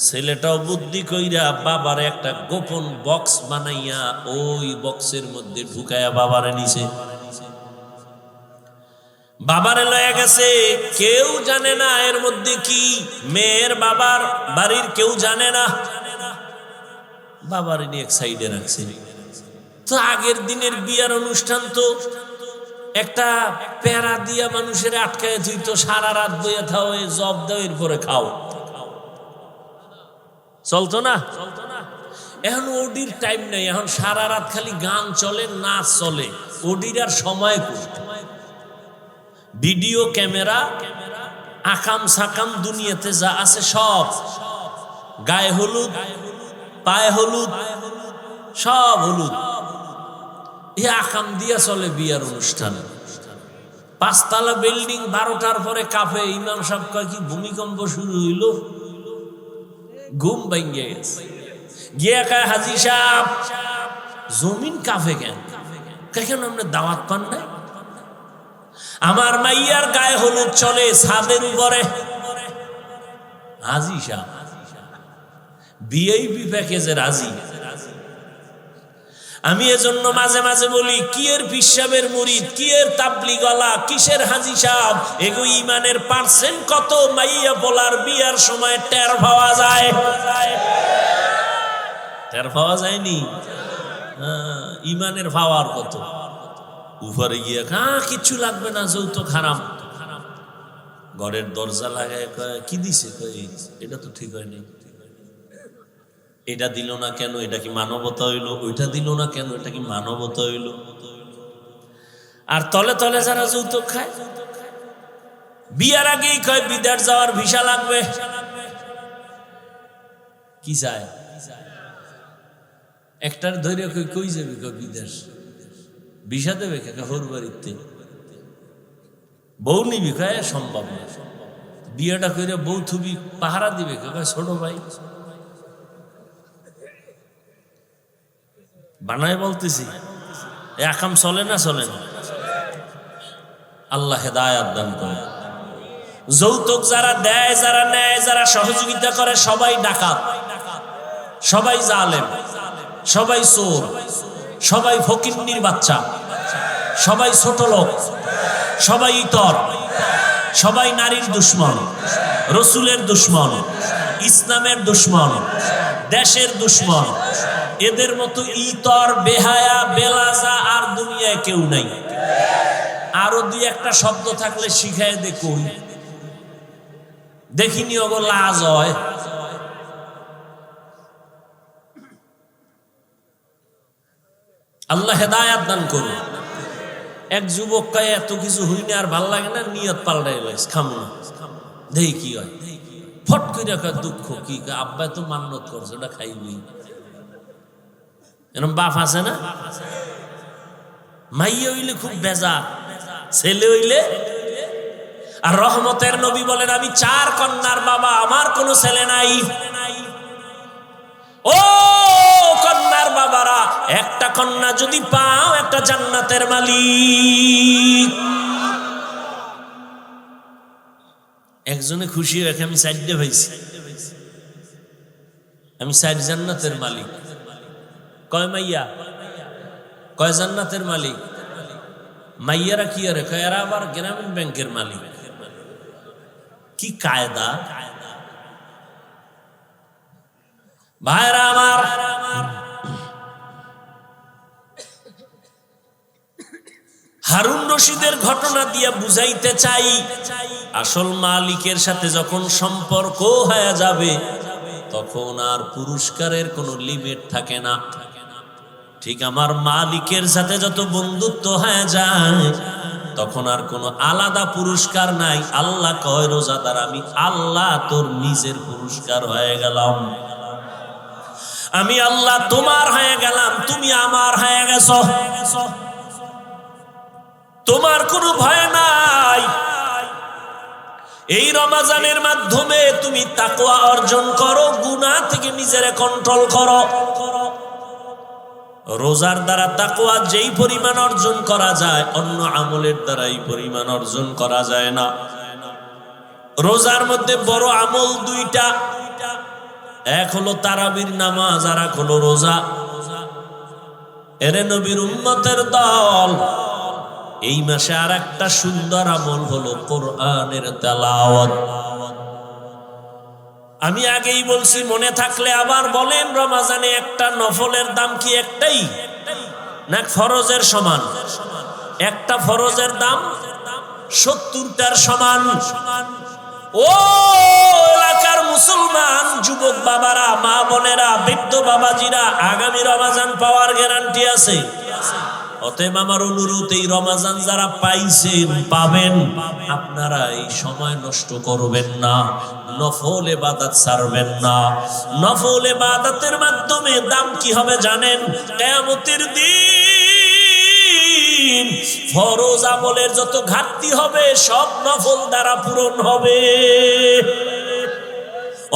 ছেলেটাও বুদ্ধি কইরা বাবার একটা গোপন বক্স বানাইয়া ওই বক্সের মধ্যে ঢুকাইয়া বাবারে নিছে। বাবারে লয়ে গেছে, কেউ জানে না এর মধ্যে কি। মেয়ের বাবার বাড়ির কেউ জানে না। বাবারে নিয়ে এক সাইডে রাখছে। তো আগের দিনের বিয়ার অনুষ্ঠান তো একটা প্যারা দিয়া মানুষের আটকায় দিত, সারা রাত বইয়া থাও, জব দাও, এরপরে খাও, চলতো না? এখন ওডির টাইম নাই, এখন সারা রাত খালি গান চলে, নাচ চলে, ওডির আর সময় কই? ভিডিও ক্যামেরা, আকাম সাকাম দুনিয়াতে যা আছে সব, গায়ে হলুদ, পায়ে হলুদ, সব হলুদ, এ আকাম দিয়া চলে বিয়ার অনুষ্ঠান। 5 তলা বিল্ডিং 12টার পরে কাঁপে। ইমাম সাহেব কয়, কি ভূমিকম্প শুরু হইল? ঘুম ভাঙ্গে গেছে। গিয়া কয়, হাজী সাহেব জমিন কাঁপে কেন? কেন আমরা দাওয়াত পান নাই? আমার মাইয়ার গায়ে হলুদ চলে ছাদের উপরে। হাজী সাহেব ভিআইপি প্যাকেজে রাজি। আমি এজন্য মাঝে মাঝে বলি, কি এর পিসাবের মুরিদ, কি এর তাবলিগওয়ালা, কিসের হাজী সাহেব, এগো ইমানের পার্সেন্ট কত মাইয়া বলার বিয়ার সময় টের পাওয়া যায়। টের পাওয়া যায়নি? ইমানের পাওয়ার কত উপরে গিয়া কিচ্ছু লাগবে না, যৌতুক হারাম। ঘরের দরজা লাগায় কয়, কি দিছে? কয় এটা তো ঠিক হয়নি। এটা দিল না কেন? এটা কি মানবতা হইল? ওইটা দিল না কেন? এটা কি মানবতা হইল? আর তলে তলে যারা যৌতুক খায়, বিয়ার আগেই কয় বিদেশ যাওয়ার ভিসা লাগবে। কি চায়? একটার ধৈর্য কই যাবি? কয় বিদেশ। ভিসা দেবে কাকা হোর বাড়িতে? বউ নিবি? কয় সম্ভব না। বিয়েটা করে বউ থুবি পাহারা দিবে? কাকা ছোট ভাই বানায় বলতেছি। একাম চলে না? চলে না। আল্লাহ হেদায়াত দান করে। যৌতুক যারা দেয়, যারা নেয়, যারা সহযোগিতা করে, সবাই ডাকাত, সবাই জালেম, সবাই চোর, সবাই ফকিন্নির বাচ্চা, সবাই ছোট লোক, সবাই ইতর, সবাই নারীর দুশ্মন, রসুলের দুশ্মন, ইসলামের দুশ্মন, দেশের দুশ্মন। এদের মতো ইতর, বেহায়া, বেলাজা আর দুনিয়ায় কেউ নাই। আরো 2-1টা শব্দ থাকলে শিখায় দে, কই দেখিনি ওগো লাজ হয়। আল্লাহ হেদায়াত দান করুন। এক যুবক কয়, এত কিছু হই না, আর ভাল লাগে না, নিয়ত পাল্টাই লাইস, খামো না, দেখি কি হয়। ফট করে কয়, দুঃখ কি? আব্বা তো মান্নত করছে, ওটা খাইবি। এরকম বাপ আছে না? মাইয়া হইলে খুব বেজা, ছেলে হইলে। আর রহমতের নবী বলেন, আমি 4 কন্যার বাবা, আমার কোনো ছেলে নাই। ও কন্যার বাবারা, একটা কন্যা যদি পাও, একটা জান্নাতের মালিক। একজনে খুশি হয়ে, আমি 4টে পাইছি, আমি 4 জান্নাতের মালিক। কয় মাইয়া? কয় জান্নাতের মালিক? মাইয়ারা কি আরে? কয় এরা আবার গ্রামীণ ব্যাংকের মালিক। কি কায়দা! ভাইরা আমার, হারুন রশিদের ঘটনা দিয়ে বুঝাইতে চাই, আসল মালিকের সাথে যখন সম্পর্ক হয়ে যাবে তখন আর পুরস্কারের কোনো লিমিট থাকে না। ঠিক আমার মালিকের সাথে যত বন্ধুত্ব হয়ে যায় তখন আর কোনো আলাদা পুরস্কার নাই। আল্লাহ কয় রোজাদার, আমি আল্লাহ তোর নিজের পুরস্কার হয়ে গেলাম, আমি আল্লাহ তোমার হয়ে গেলাম, তুমি আমার হয়ে গেছো, তোমার কোনো ভয় নাই। এই রমজানের মাধ্যমে তুমি তাকওয়া অর্জন করো, গুনাহ থেকে নিজেরে কন্ট্রোল করো। রোজার দ্বারা তাকওয়া যেই পরিমাণ অর্জন করা যায় অন্য আমলের দ্বারা এই পরিমাণ অর্জন করা যায় না। রোজার মধ্যে বড় আমল দুইটা, এক হলো তারাবির নামাজ আর এক হলো রোজা। এরে নবীর উম্মতের দল, এই মাসে আর একটা সুন্দর আমল হলো কোরআনের তেলাওয়াত। আমি আগেই বলছি, মনে থাকলে আবার বলেন, রমজানে একটা নফলের দাম কি একটাই না ফরজের সমান? একটা ফরজের দাম 70টার সমান। ও এলাকার মুসলমান যুবক বাবারা, মা বোনেরা, বৃদ্ধ বাবাজিরা, আগামী রমজান পাওয়ার গ্যারান্টি আছে। অতএব আমার অনুরোধ, এই রমজান যারা পাইছেন পাবেন, আপনারা এই সময় নষ্ট করবেন না, নফল ইবাদত ছাড়বেন না। নফল ইবাদতের মাধ্যমে দাম কি হবে জানেন? কিয়ামতের দিন ফরজ আমলের যত ঘাটতি হবে সব নফল দ্বারা পূরণ হবে।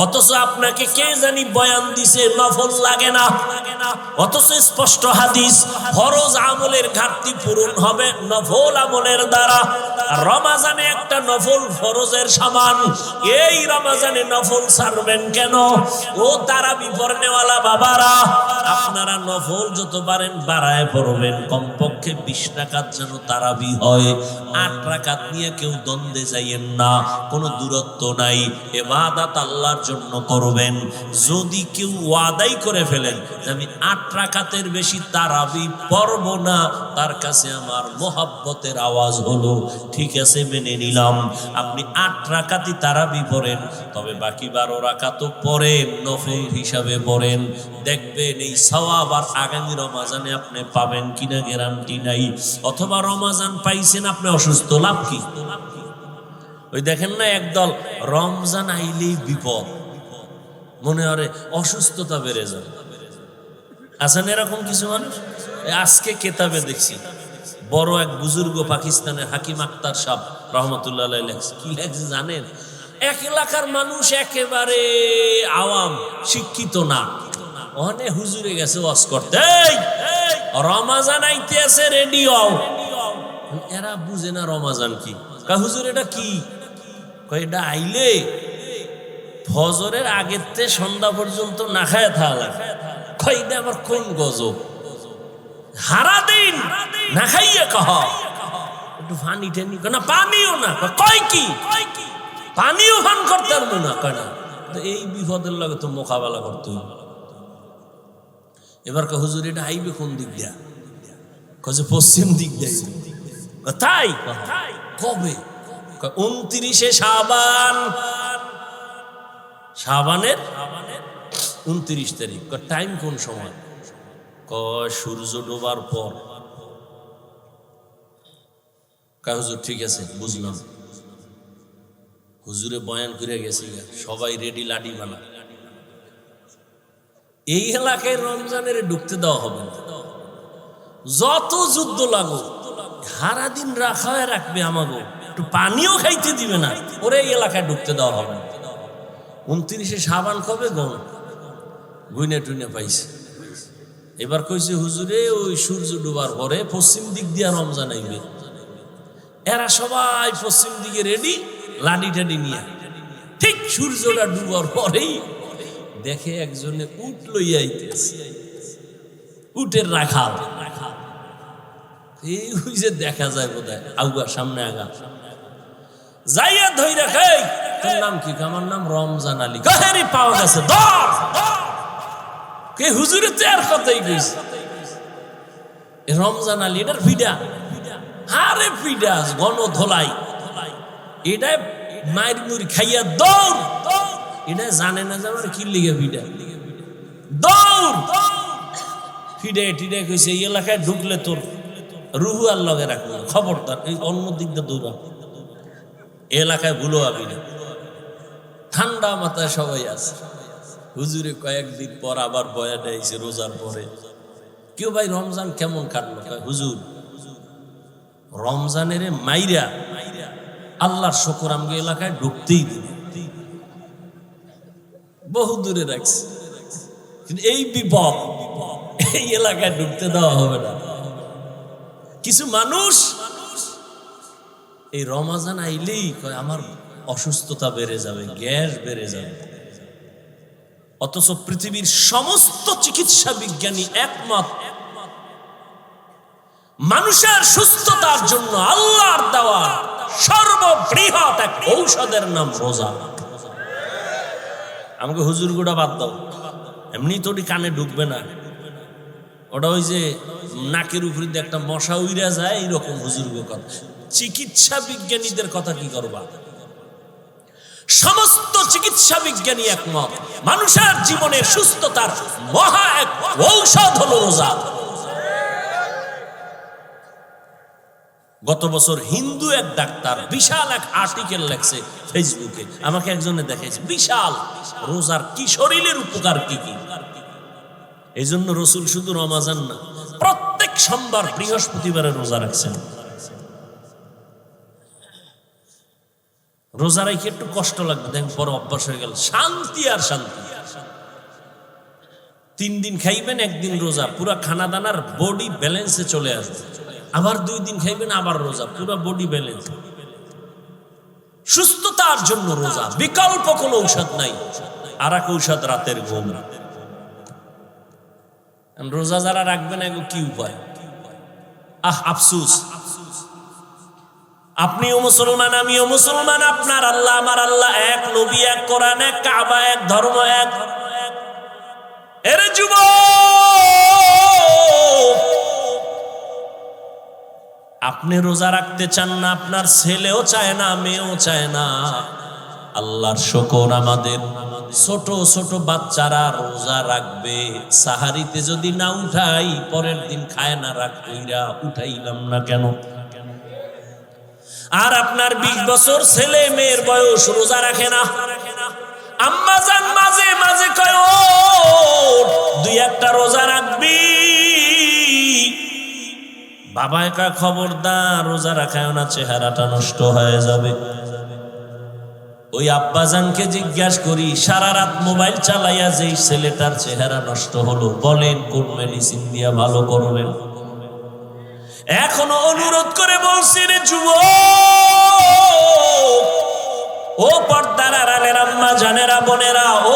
অথচ আপনাকে কে জানি বয়ান দিছে নফল লাগে না, অথচ স্পষ্ট হাদিস ফরজ আমলের ঘাটতি পূরণ হবে নফল আমলের দ্বারা। রমজানে একটা নফল ফরজের সমান, এই রমজানে নফল ছাড়বেন কেন? ও তারাবি পড়নেওয়ালা বাবারা, আপনারা নফল যত পারেন বাড়ায় পড়বেন, কমপক্ষে 20 রাকাত যেন তারাবি হয়। 8 রাকাত নিয়ে কেউ দ্বন্দ্বে যাইয়েন না, কোনো দূরত্ব নাই, ইবাদত আল্লাহর জন্য করবেন। যদি কেউ ওয়াদাই করে ফেলেন আমি 8 রাকাতের বেশি তারাবি পড়ব না, তার কাছে আমার মোহাব্বতের আওয়াজ হলো ঠিক আছে, মেনে নিলাম। আপনি 8 রাকাতই তারাবি পড়েন, তবে বাকি 12 রাকাতও পড়েন, নফল হিসাবে পড়েন। দেখবেন এই সওয়াব আর আগামী রমজানে আপনি পাবেন কিনা গ্যারান্টি নাই। অথবা রমজান পাইছেন, আপনি অসুস্থ, লাভ কি? ওই দেখেন না একদল, রমজান আইলেই বিপদ, মনে হয় অসুস্থতা বেড়ে যায়। আছেন এরকম কিছু মানুষ? আজকে কেতাবে দেখছি বড় এক বুজুর্গ পাকিস্তানের হাকিম আক্তার সাহেব রহমতুল্লাহ আলাইহি লেখছে, কি লেখছে জানেন? এক এলাকার মানুষ একেবারে আওয়াম, শিক্ষিত না, ওখানে হুজুরে গেছে ওয়াজ করতে, রমজান আইতে আছে রেডি হও। এরা বুঝে না রমজান কি। কয় হুজুর এটা কি? কয় এটা আইলে ফজরের আগের থেকে সন্ধ্যা পর্যন্ত না খায় থাকা লাগে। কয় এটা আবার কোন গজব? হারা দিন না খাইয়ে কহ একটু পানি টেনি, না পানিও না, কয় কি পানিও পান করতে পারবো না, কয় না। এই বিপদের লাগে তো মোকাবেলা করতে হবে। এবার কয় হুজুর এটা আইবে কোন দিক দিয়া? কয় পশ্চিম দিক দিয়ে। তাই? কবে? 29 শাবান, শাবানের 29 তারিখ। টাইম কোন সময়? কয় সূর্য ডোবার পর। কয় হুজুর ঠিক আছে বুঝলাম। হুজুরে বয়ান করে গেছি, সবাই রেডি, লাডি বানা। এই এলাকায় রমজানের ঢুকতে দেওয়া হবে না, যত যুদ্ধ লাগো সারা দিন রাখা হয়ে রাখবে, আমাকে একটু পানিও খাইতে দিবে না, ওরে এই এলাকায় ঢুকতে দেওয়া হবে না। 29 শাবান কবে গো? গুইনে টুইনে পাইছে। এবার কইছে হুজুরে ওই সূর্য ডুবার পরে পশ্চিম দিক দিয়া রমজান আইবে। এরা সবাই পশ্চিম দিকে রেডি, লাডি টাডি নিয়ে। ঠিক সূর্যটা ডুবার পরেই দেখে একজনে উট লইয়া আইতেছে, উটের রাখাল। এই যে দেখা যায় বোধহয় আগুয়া সামনে আগা, যাইয়া ধইরা খাই, তোর নাম কি? আমার নাম রমজান আলী। কাহেরি পাওয়া গেছে, ধর। কে? হুজুরের তো আর কথাই কইছে রমজান আলী, এটার ফিডা। হারে ফিডা গণ ধলাই, এটা মায়ের মুড়ি খাইয়া দৌড়। এটা জানে না যে আমার কি লিগে ফিডা, দৌড়। ফিডে টিডে কইছে এই এলাকায় ঢুকলে তোর রুহু আর লগে রাখবো, খবরদার এই অন্য দিক দিয়ে দৌড়া, এলাকায় ভুলো আবি না। ঠান্ডা মাথায় সবাই আছে। হুজুরে কয়েকদিন পর আবার বয়ান আইছে রোজার পরে। কেউ ভাই রমজান কেমন কাটলো? হুজুর রমজানের মাইরা আল্লাহর শুকর আমগে এলাকায় ঢুকতেই দিন, বহু দূরে রাখছে, কিন্তু এই বিপদ এই এলাকায় ঢুকতে দেওয়া হবে না। কিছু মানুষ এই রমজান আইলেই কয় আমার অসুস্থতা বেড়ে যাবে, গ্যাস বেড়ে যাবে। অথচ পৃথিবীর সমস্ত চিকিৎসা বিজ্ঞানী একমত, মানুষের সুস্থতার জন্য আল্লাহর দেওয়া সর্ববৃহৎ এক ঔষধের নাম রোজা। আমাকে হুজুর গুড়া বাদ দাও, এমনি তো কানে ঢুকবে না, ওটা ওই যে নাকের উপরে দিয়ে একটা মশা উইরা যায়, এইরকম হুজুর কথা। চিকিৎসা বিজ্ঞানীদের কথা কি করবা? সমস্ত চিকিৎসা বিজ্ঞানী একমত, মানুষের জীবনের সুস্থতার মহা এক ঔষধ হলো রোজা। গত বছর হিন্দু এক ডাক্তার বিশাল এক আর্টিকেল লেখছে ফেসবুকে, আমাকে একজনে দেখাইছে, বিশাল রোজার কি শরীরের উপকার কি কি। এই জন্য রসুল শুধু রমজান না, প্রত্যেক সোমবার বৃহস্পতিবারে রোজা রাখছেন। রোজা রাখি একটু কষ্ট লাগবে, দেখেন পরে অভ্যাস হয়ে গেল, শান্তি আর শান্তি। 3 দিন খাইবেন, 1 দিন রোজা, পুরা খানা দানার বডি ব্যালেন্সে চলে আসবে। আবার 2 দিন খাইবেন, আবার রোজা, পুরা বডি ব্যালেন্স। সুস্থতার জন্য রোজা, বিকল্প কোনো ঔষধ নাই। আর এক ঔষধ রাতের ঘুম। রোজা যারা রাখবেন এগো কি উপায়? আফসুস, আপনিও মুসলমান, আমিও মুসলমান, আপনার আল্লাহ আমার আল্লাহ এক, নবী এক, কোরআন এক, কাবা এক, ধর্ম এক। এর যুবক, আপনি রোজা রাখতে চান না, আপনার ছেলেও চায় না, মেয়েও চায় না। আল্লাহর শুকর, আমাদের ছোট ছোট বাচ্চারা রোজা রাখবে। সাহারিতে যদি না উঠাই, পরের দিন খায় না, রাগ কইরা উঠাইলাম না কেন? আর আপনার 20 বছর ছেলে মেয়ের বয়স, রোজা রাখে না। আম্মা জান মাঝে মাঝে কয়, ও 2-1টা রোজা রাখবি। বাবা একা খবরদার রোজা রাখায় না, চেহারাটা নষ্ট হয়ে যাবে। ওই আব্বাজানকে জিজ্ঞাসা করি, সারা রাত মোবাইল চালাইয়া যেই ছেলেটার চেহারা নষ্ট হলো, বলেন কোন মেডিসিন দিয়া ভালো করলেন? এখনো অনুরোধ করে বলছি, রে যুবক, ও পর্দার আড়ালের আম্মা জানেরা, বোনেরা, ও